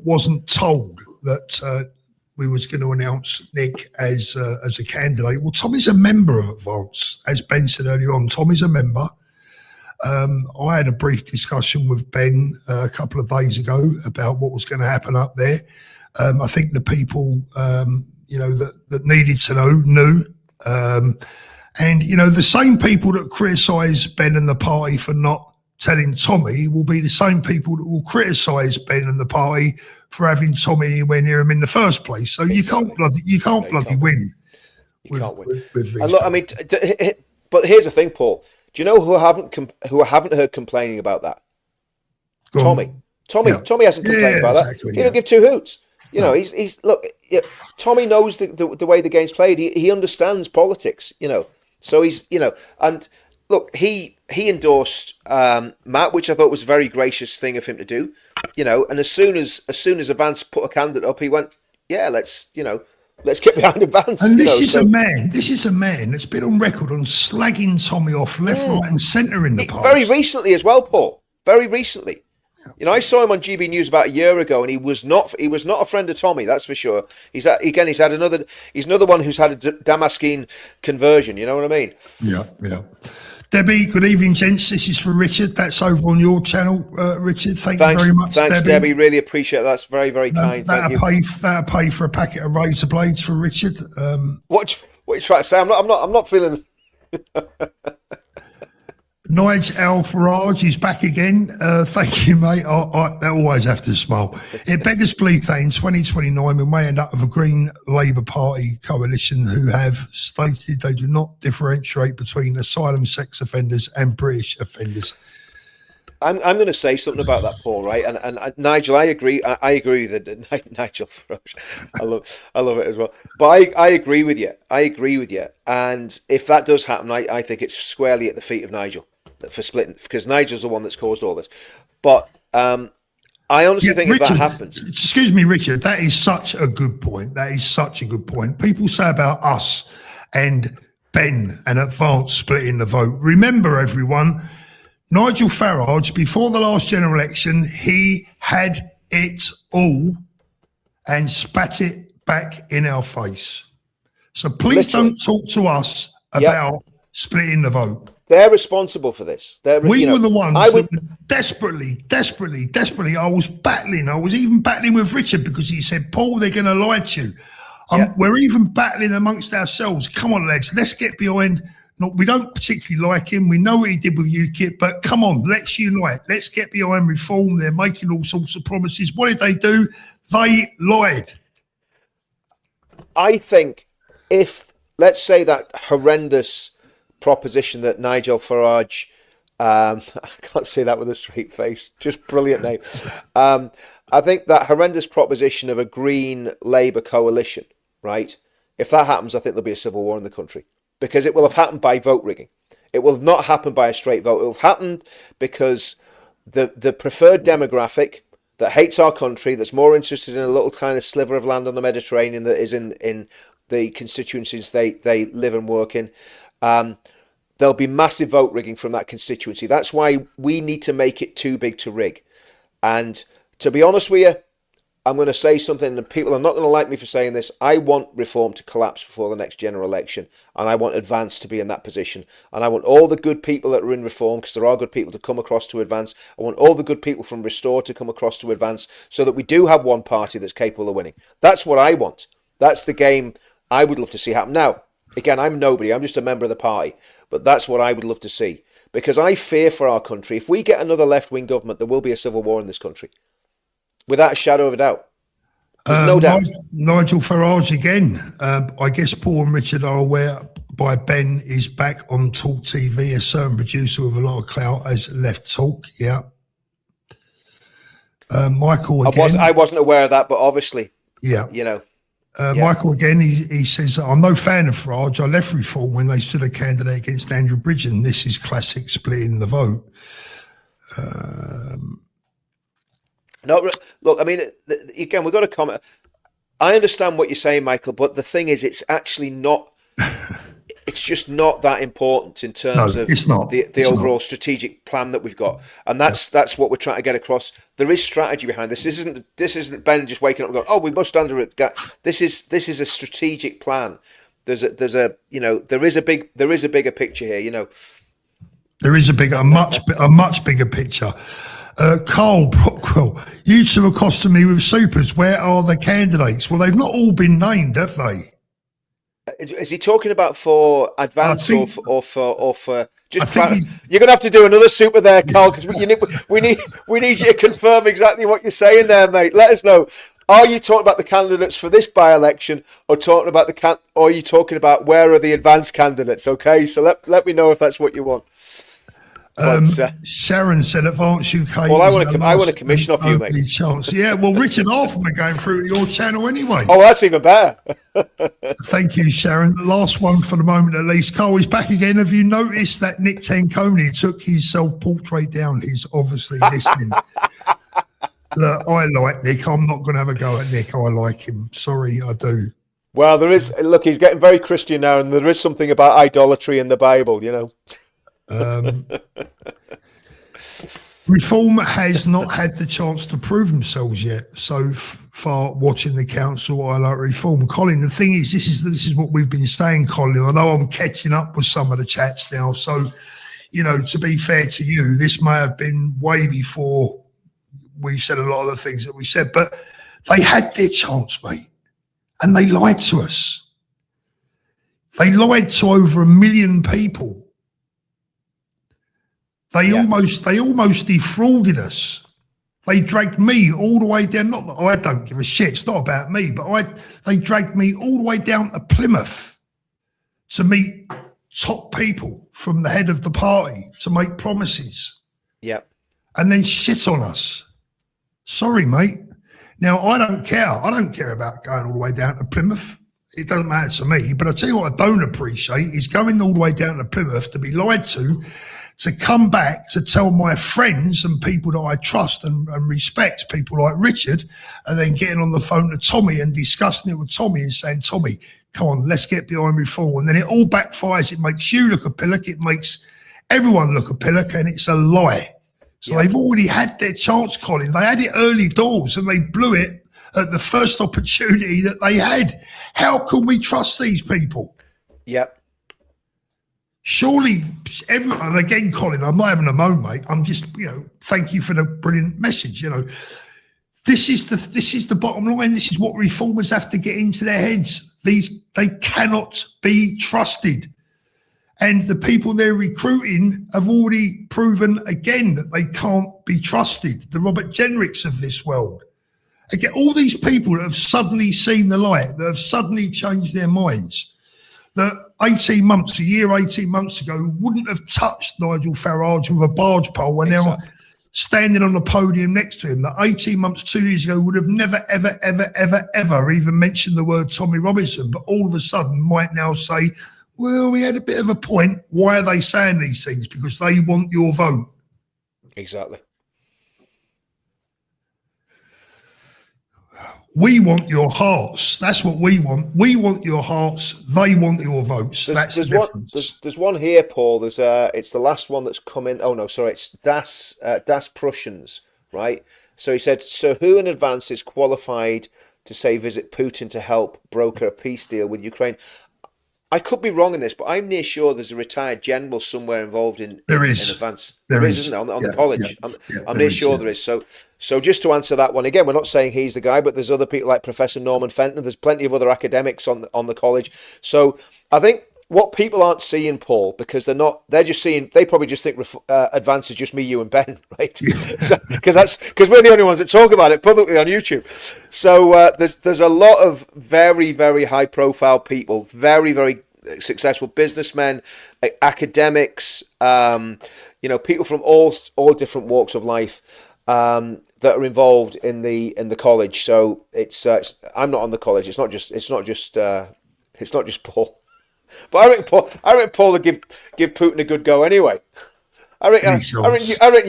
wasn't told that we was going to announce Nick as a candidate. Well, Tommy's a member of Advance, as Ben said earlier on. Tommy's a member. I had a brief discussion with Ben a couple of days ago about what was going to happen up there. I think the people, you know, that needed to know knew. And, you know, the same people that criticise Ben and the party for not telling Tommy will be the same people that will criticise Ben and the party for having Tommy anywhere near him in the first place. So you can't bloody win. You can't win. With these and look, I mean, but here's the thing, Paul. Do you know who I haven't heard complaining about that? Tommy. Tommy hasn't complained about that. He don't give two hoots. You know, he's look. Tommy knows the way the game's played. He understands politics. You know, so he's, you know, and look, he endorsed Matt, which I thought was a very gracious thing of him to do. You know, and as soon as Advance put a candidate up, he went, yeah, let's get behind Advance. And this is a man that's been on record on slagging Tommy off left, right, and centre in the past. Very recently as well, Paul. Very recently. You know, I saw him on GB News about a year ago, and he was not a friend of Tommy, that's for sure. He's another one who's had a Damascene conversion. You know what I mean? Yeah. Debbie, good evening, gents. This is for Richard. That's over on your channel, Richard. Thanks you very much, thanks, Debbie. Really appreciate it. That's very, very kind. Thank you. That'll pay for a packet of razor blades for Richard. What are you trying to say? I'm not feeling. Nigel Al Farage is back again. Thank you, mate. I always have to smile. It beggars belief that in 2029 we may end up with a Green Labour Party coalition who have stated they do not differentiate between asylum sex offenders and British offenders. I'm going to say something about that, Paul. Right, and Nigel, I agree. I agree that Nigel Farage, I love it as well. But I agree with you. And if that does happen, I think it's squarely at the feet of Nigel for splitting, because Nigel's the one that's caused all this. But I honestly think Richard, if that happens, excuse me, Richard, that is such a good point. People say about us and Ben and Advance splitting the vote. Remember, everyone, Nigel Farage, before the last general election, he had it all and spat it back in our face. So please don't talk to us about splitting the vote. They're responsible for this. We were the ones that were desperately. I was even battling with Richard because he said, Paul, they're going to lie to you. We're even battling amongst ourselves. Come on, lads, let's get behind. We don't particularly like him. We know what he did with UKIP, but come on, let's unite. Let's get behind reform. They're making all sorts of promises. What did they do? They lied. I think if, let's say, that horrendous proposition that Nigel Farage, I can't say that with a straight face, just brilliant name. I think that horrendous proposition of a Green Labour coalition, right? If that happens, I think there'll be a civil war in the country, because it will have happened by vote rigging. It will not happen by a straight vote. It will happen because the preferred demographic that hates our country, that's more interested in a little kind of sliver of land on the Mediterranean that is in the constituencies they live and work in, there'll be massive vote rigging from that constituency. That's why we need to make it too big to rig. And to be honest with you, I'm going to say something, and people are not going to like me for saying this. I want Reform to collapse before the next general election, and I want Advance to be in that position. And I want all the good people that are in Reform, because there are good people, to come across to Advance. I want all the good people from Restore to come across to Advance, so that we do have one party that's capable of winning. That's what I want. That's the game I would love to see happen. Now, again, I'm nobody. I'm just a member of the party. But that's what I would love to see. Because I fear for our country. If we get another left-wing government, there will be a civil war in this country. Without a shadow of a doubt. There's no doubt. Nigel Farage again. I guess Paul and Richard are aware by Ben is back on Talk TV. A certain producer with a lot of clout has left Talk. Yeah. Michael again. I wasn't aware of that, but obviously, yeah. You know. Michael again, he says, I'm no fan of Farage. I left Reform when they stood a candidate against Andrew Bridgen. This is classic splitting the vote. No, look, I mean, again, we've got to comment. I understand what you're saying, Michael, but the thing is, it's actually not, it's just not that important in terms of the overall strategic plan that we've got. And that's what we're trying to get across. There is strategy behind this. This isn't Ben just waking up and going, oh, we must under it. This is a strategic plan. There is a bigger picture here, you know. There is a much bigger picture. Carl Brockwell, you two accosted me with supers. Where are the candidates? Well, they've not all been named, have they? Is he talking about for Advance or for just? You're going to have to do another super there, Carl, because we need you to confirm exactly what you're saying there, mate. Let us know. Are you talking about the candidates for this by-election, or talking about or are you talking about where are the Advance candidates? Okay, so let me know if that's what you want. Sharon said Advance UK. Well, I want a commission off you, mate. Chance. Yeah, well, Richard Arthur are going through your channel anyway. Oh, that's even better. Thank you, Sharon. The last one for the moment, at least. Carl is back again. Have you noticed that Nick Tanconi took his self-portrait down? He's obviously listening. Look, I like Nick. I'm not going to have a go at Nick. I like him. Sorry, I do. Well, there is. Look, he's getting very Christian now, and there is something about idolatry in the Bible, you know. Reform has not had the chance to prove themselves yet so far watching the council. I like Reform. Colin, the thing is, this is what we've been saying, Colin. I know I'm catching up with some of the chats now, so you know, to be fair to you, this may have been way before we said a lot of the things that we said, but they had their chance, mate, and they lied to us. They lied to over 1 million people. They almost defrauded us. They dragged me all the way down. Not that I don't give a shit. It's not about me, but they dragged me all the way down to Plymouth to meet top people from the head of the party to make promises. Yep. And then shit on us. Sorry, mate. Now, I don't care. I don't care about going all the way down to Plymouth. It doesn't matter to me. But I tell you what I don't appreciate is going all the way down to Plymouth to be lied to come back to tell my friends and people that I trust and respect, people like Richard, and then getting on the phone to Tommy and discussing it with Tommy and saying, Tommy, come on, let's get behind Reform. And then it all backfires. It makes you look a pillock. It makes everyone look a pillock, and it's a lie. So they've already had their chance, Colin. They had it early doors and they blew it at the first opportunity that they had. How can we trust these people? Yep. Surely everyone, and again, Colin, I'm not having a moan, mate. I'm just, thank you for the brilliant message. This is the bottom line. This is what reformers have to get into their heads. They cannot be trusted. And the people they're recruiting have already proven again that they can't be trusted. The Robert Jenricks of this world. Again, all these people that have suddenly seen the light, that have suddenly changed their minds, that 18 months ago wouldn't have touched Nigel Farage with a barge pole when they're standing on the podium next to him, that 18 months, 2 years ago would have never, ever, ever, ever, ever even mentioned the word Tommy Robinson, but all of a sudden might now say, well, we had a bit of a point. Why are they saying these things? Because they want your vote. Exactly. We want your hearts. That's what we want. We want your hearts. They want your votes. That's the difference. There's one here, Paul. It's the last one that's come in. Oh no, sorry, it's Das Prussians, right? So he said, so who in advance is qualified to say visit Putin to help broker a peace deal with Ukraine? I could be wrong in this, but I'm near sure there's a retired general somewhere involved in advance. There is, isn't there, on the college? I'm near sure there is. So just to answer that one again, we're not saying he's the guy, but there's other people like Professor Norman Fenton. There's plenty of other academics on the college. So I think what people aren't seeing, Paul, because they're just seeing, they probably just think advance is just me, you, and Ben, right? Because we're the only ones that talk about it publicly on YouTube. So there's a lot of very, very high profile people, very, very successful businessmen, academics, people from all different walks of life that are involved in the college. So it's I'm not on the college. It's not just Paul. But I reckon Paul would give Putin a good go anyway. I reckon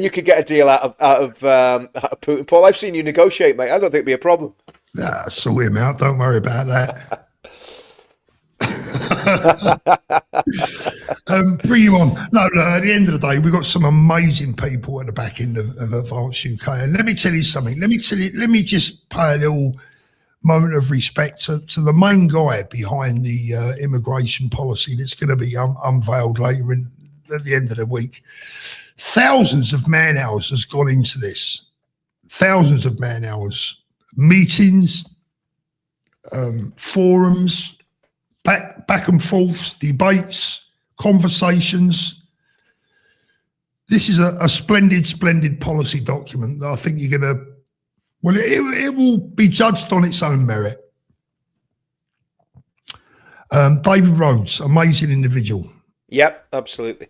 you could get a deal out of Putin, Paul. I've seen you negotiate, mate. I don't think it'd be a problem. Nah, sort him out. Don't worry about that. Bring him on. No, at the end of the day, we've got some amazing people at the back end of Advance UK. And let me tell you something. Let me just pay a little moment of respect to the main guy behind the immigration policy that's going to be unveiled later at the end of the week. Thousands of man hours has gone into this. Thousands of man hours, meetings, forums, back and forths, debates, conversations. This is a splendid policy document that I think you're going to. Well, it will be judged on its own merit. David Rhodes, amazing individual. Yep, absolutely.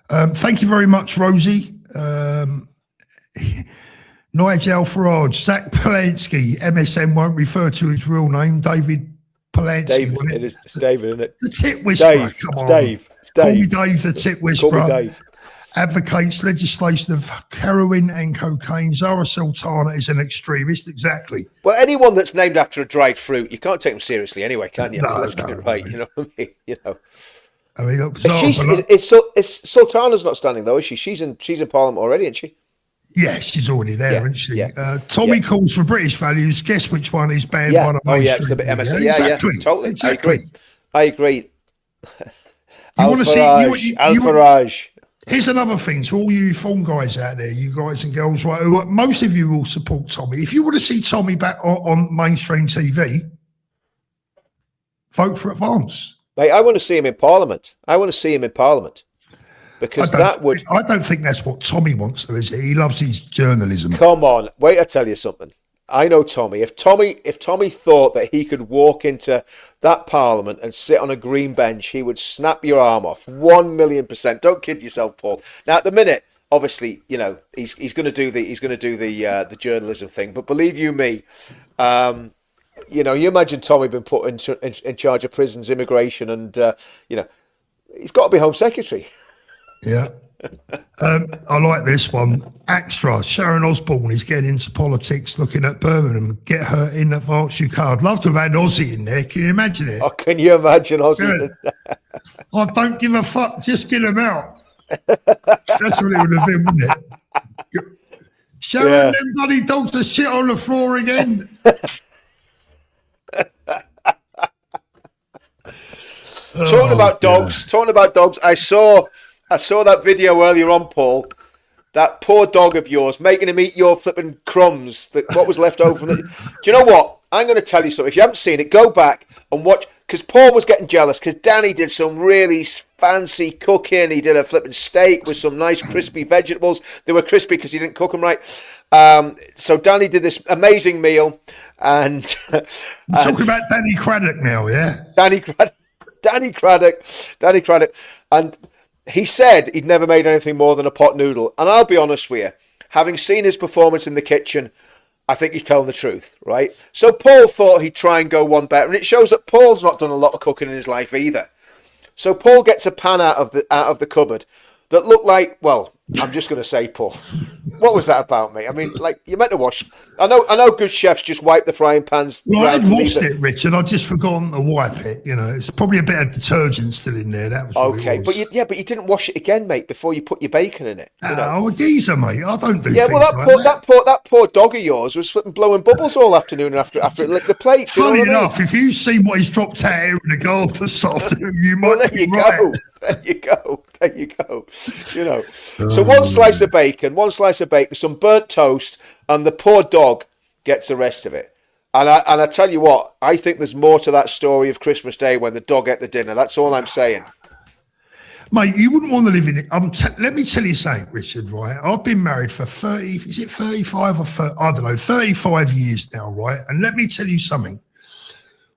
Thank you very much, Rosie. Nigel Farage, Zach Polanski, MSN won't refer to his real name, David Polanski. David, it's David, isn't it? The Tit Whisperer, Dave, come on. Dave. Call me Dave, the Tit Whisperer. Call me Dave. Advocates legislation of heroin and cocaine. Zara Sultana is an extremist, exactly. Well, anyone that's named after a dried fruit, you can't take them seriously anyway, can you? No, Let's get it right. You know what I mean? I mean, look, is Sultana's not standing though, is she? She's in Parliament already, isn't she? Yeah, she's already there, isn't she? Yeah. Tommy calls for British values. Guess which one is banned by the mainstream? It's a bit MSN. Exactly. Totally. Exactly. I agree. You Al Farage. Here's another thing to all you reform guys out there, you guys and girls, right? Who, most of you will support Tommy. If you want to see Tommy back on mainstream TV, vote for Advance. Mate, I want to see him in Parliament. Because I don't think that's what Tommy wants, though, is it? He loves his journalism. Come on, wait, I tell you something. I know Tommy. If Tommy thought that he could walk into that Parliament and sit on a green bench, he would snap your arm off. 1,000,000%. Don't kid yourself, Paul. Now, at the minute, obviously, he's going to do the journalism thing. But believe you me, you imagine Tommy being put in charge of prisons, immigration, and he's got to be Home Secretary. Yeah. I like this one. Extra. Sharon Osbourne is getting into politics, looking at Birmingham. Get her in Advance UK. I'd love to have had Aussie in there. Can you imagine it? Oh, can you imagine Aussie? I don't give a fuck. Just get him out. That's what it would have been, wouldn't it? Sharon, them bloody dogs to shit on the floor again. Talking about dogs, I saw that video earlier on, Paul. That poor dog of yours, making him eat your flipping crumbs, what was left over from it. Do you know what? I'm going to tell you something. If you haven't seen it, go back and watch. Because Paul was getting jealous because Danny did some really fancy cooking. He did a flipping steak with some nice crispy vegetables. They were crispy because he didn't cook them right. So Danny did this amazing meal. And talking about Danny Craddock now, yeah? Danny Craddock. And he said he'd never made anything more than a pot noodle. And I'll be honest with you, having seen his performance in the kitchen, I think he's telling the truth, right? So Paul thought he'd try and go one better. And it shows that Paul's not done a lot of cooking in his life either. So Paul gets a pan out of the cupboard that looked like, well, I'm just going to say, Paul, what was that about, mate? I mean, like, you're meant to wash. I know good chefs just wipe the frying pans. Well, round I'd to leave washed it, Richard. I'd just forgotten to wipe it. You know, it's probably a bit of detergent still in there. That was what Okay, it was. but you didn't wash it again, mate, before you put your bacon in it. You know? I'm a geezer, mate. I don't do Yeah, things well, like that. that poor dog of yours was flipping blowing bubbles all afternoon after it licked the plate. You know Funny what I mean? enough, if you see what he's dropped out here in the garden this afternoon, you might Well, there be you right. go. There you go. There you go. You know. So one slice of bacon, some burnt toast, and the poor dog gets the rest of it. And I tell you what, I think there's more to that story of Christmas Day when the dog ate the dinner. That's all I'm saying. Mate, you wouldn't want to live in it. Let me tell you something, Richard, right? I've been married for 30, is it 35 or 30, I don't know, 35 years now, right? And let me tell you something.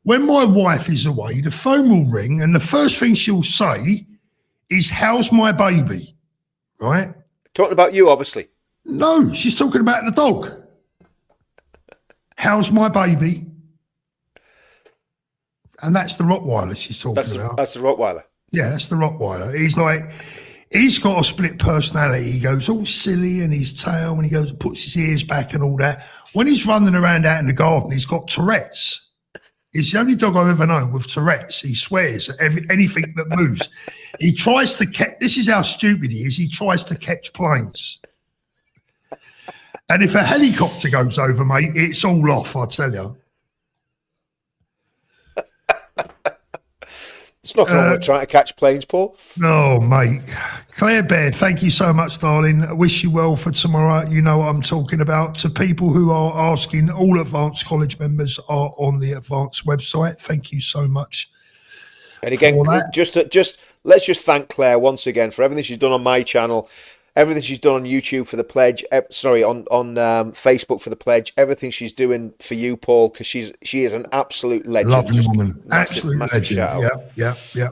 When my wife is away, the phone will ring and the first thing she'll say is, how's my baby? Right? Talking about you, obviously. No, she's talking about the dog. How's my baby? And that's the Rottweiler she's talking about. That's the Rottweiler. Yeah, that's the Rottweiler. He's got a split personality. He goes all silly and his tail when he goes and puts his ears back and all that. When he's running around out in the garden, he's got Tourette's. He's the only dog I've ever known with Tourette's. He swears at anything that moves. He tries to catch, this is how stupid he is, he tries to catch planes. And if a helicopter goes over, mate, it's all off, I tell you. It's nothing wrong with trying to catch planes, Paul. Oh, mate. Claire Bear, thank you so much, darling. I wish you well for tomorrow. You know what I'm talking about. To people who are asking, all Advanced College members are on the Advanced website. Thank you so much. And again, just let's just thank Claire once again for everything she's done on my channel, everything she's done on YouTube for the pledge. On Facebook for the pledge. Everything she's doing for you, Paul, because she is an absolute legend. Lovely woman, massive legend. Shout out. Yeah.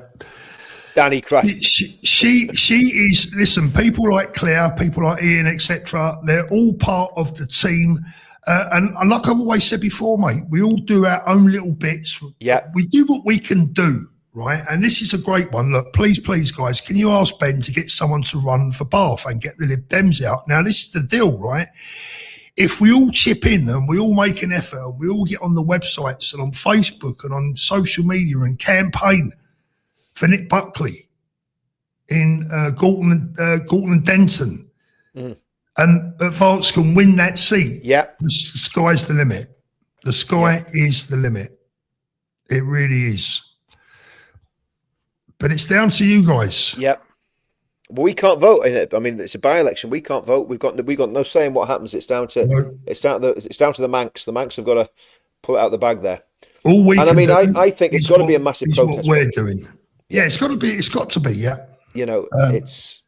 Danny Crash. She is. Listen, people like Claire, people like Ian, etc. They're all part of the team. And like I've always said before, mate, we all do our own little bits. Yeah, we do what we can do. Right, and this is a great one. Look, please, guys, can you ask Ben to get someone to run for Bath and get the Lib Dems out? Now, this is the deal, right? If we all chip in and we all make an effort and we all get on the websites and on Facebook and on social media and campaign for Nick Buckley in Gorton and Denton, and Advance can win that seat, the sky's the limit. The sky is the limit. It really is. But it's down to you guys. Yep. Well, we can't vote in it. I mean, it's a by-election. We can't vote. We've got no say in what happens. It's down to the Manx. The Manx have got to pull it out the bag there. I think it's got to be a massive protest. What we're doing. Yeah, it's got to be. It's got to be. Yeah. You know, it's.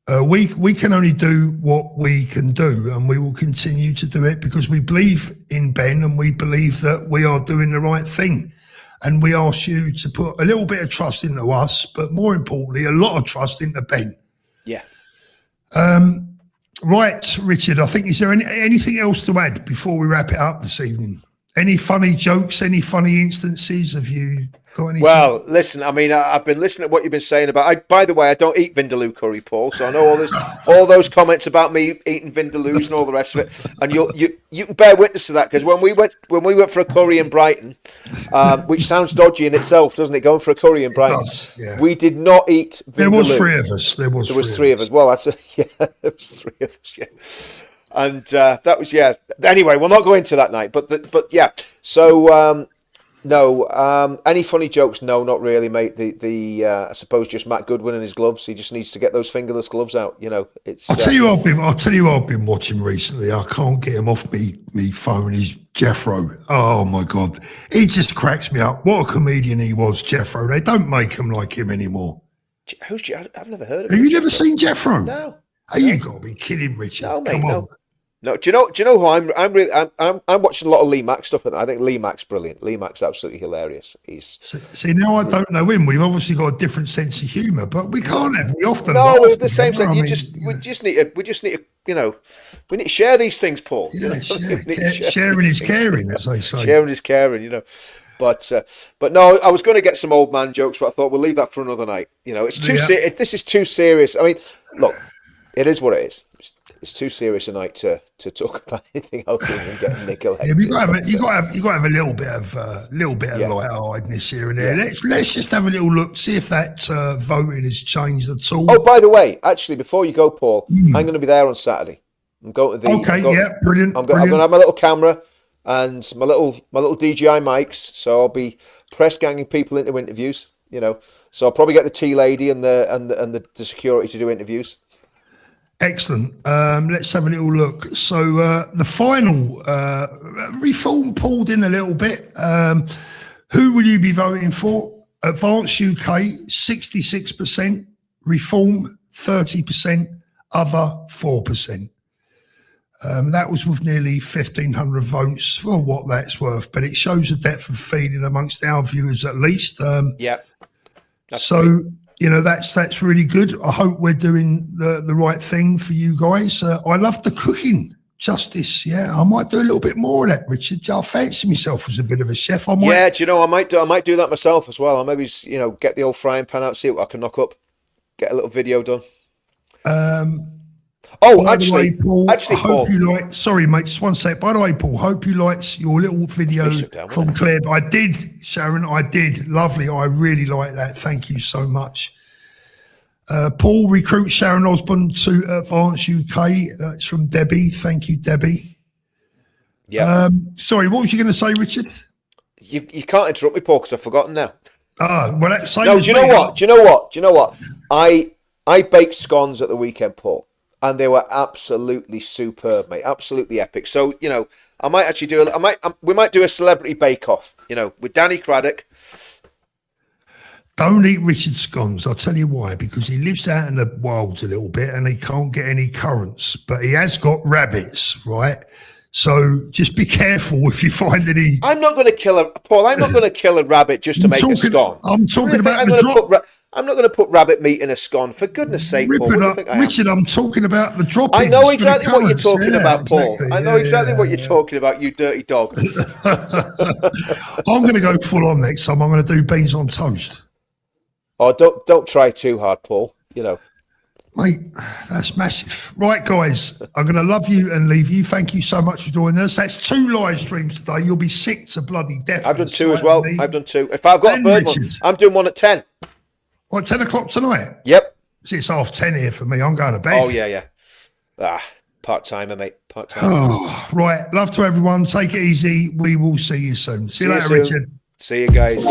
We can only do what we can do, and we will continue to do it because we believe in Ben and we believe that we are doing the right thing. And we ask you to put a little bit of trust into us, but more importantly, a lot of trust into Ben. Yeah. Right, Richard, I think, is there anything else to add before we wrap it up this evening? Any funny jokes, any funny instances? Have you got anything? Well, listen, I mean, I've been listening to what you've been saying about. By the way, I don't eat Vindaloo curry, Paul. So I know all those comments about me eating Vindaloos and all the rest of it. And you can bear witness to that because when we went for a curry in Brighton, which sounds dodgy in itself, doesn't it? Going for a curry in Brighton, we did not eat Vindaloo. There was three of us. There was three of us. Well, there was three of us. Yeah. And that was Anyway, we'll not go into that night, but yeah. So no, any funny jokes? No, not really, mate. I suppose just Matt Goodwin and his gloves. He just needs to get those fingerless gloves out. You know, it's. I'll tell you what I've been watching recently. I can't get him off me phone. He's Jeffro. Oh my God, he just cracks me up. What a comedian he was, Jeffro. They don't make him like him anymore. Who's I've never heard of him. Have you never seen Jeffro? No. Hey, you got to be kidding, Richard. No, mate, Come on. no. No, do you know who I'm watching a lot of Lee Mack stuff. I think Lee Mack's brilliant. Lee Mack's absolutely hilarious. See now I don't know him. We've obviously got a different sense of humour, but we can't have. We often we have the same sense. We just need to we need to share these things, Paul. Yeah, sharing is caring, as they say. Sharing is caring, But no, I was going to get some old man jokes, but I thought we'll leave that for another night. You know, it's too this is too serious. I mean, look, it is what it is. It's too serious a night to talk about anything else and getting neglected. Yeah, you got to have a little bit of light-heartedness here and there. Let's just have a little look, see if that voting has changed at all. Oh, by the way, actually, before you go, Paul, I'm going to be there on Saturday. I'm going to the brilliant. I'm going to have my little camera and my little DJI mics, so I'll be press ganging people into interviews. You know, so I'll probably get the tea lady and the security to do interviews. Excellent. Let's have a little look. So the final Reform pulled in a little bit. Who will you be voting for? Advance UK 66%, Reform 30%, other 4%. That was with nearly 1,500 votes for what that's worth, but it shows the depth of feeling amongst our viewers at least. So great. You know, that's really good. I hope we're doing the right thing for you guys. I love the cooking, Justice. Yeah, I might do a little bit more of that, Richard. I fancy myself as a bit of a chef. Yeah, do you know, I might do that myself as well. I'll maybe, you know, get the old frying pan out, see what I can knock up, get a little video done. Actually, Paul. Sorry, mate, just one sec. By the way, Paul, hope you liked your little video from Claire. I did, Sharon. I did. Lovely. I really like that. Thank you so much. Paul, recruit Sharon Osborne to Advance UK. That's from Debbie. Thank you, Debbie. Yeah. Sorry, what was you going to say, Richard? You can't interrupt me, Paul, because I've forgotten now. Well, that's same. No, do you know what? I baked scones at the weekend, Paul. And they were absolutely superb, mate. Absolutely epic. So, you know, I might actually we might do a celebrity bake-off, you know, with Danny Craddock. Don't eat Richard scones. I'll tell you why. Because he lives out in the wilds a little bit and he can't get any currants. But he has got rabbits, right? So just be careful if you find any. I'm not going to kill a rabbit just to make a scone. I'm talking about the drop. I'm not going to put rabbit meat in a scone. For goodness sake, Paul. Richard, I'm talking about the droppings. I know exactly what you're talking about, Paul. Exactly. I know exactly what you're talking about, you dirty dog. I'm going to go full on next time. I'm going to do beans on toast. Oh, don't try too hard, Paul. You know. Mate, that's massive. Right, guys, I'm going to love you and leave you. Thank you so much for joining us. That's 2 live streams today. You'll be sick to bloody death. I've done 2 as well. I've done 2. If I've got a bird one, I'm doing one at 10. What, 10 o'clock tonight? Yep. It's 10:30 here for me. I'm going to bed. Oh, yeah. Part-timer, mate. Part-timer. Oh, right. Love to everyone. Take it easy. We will see you soon. See you later, Richard. See you, guys.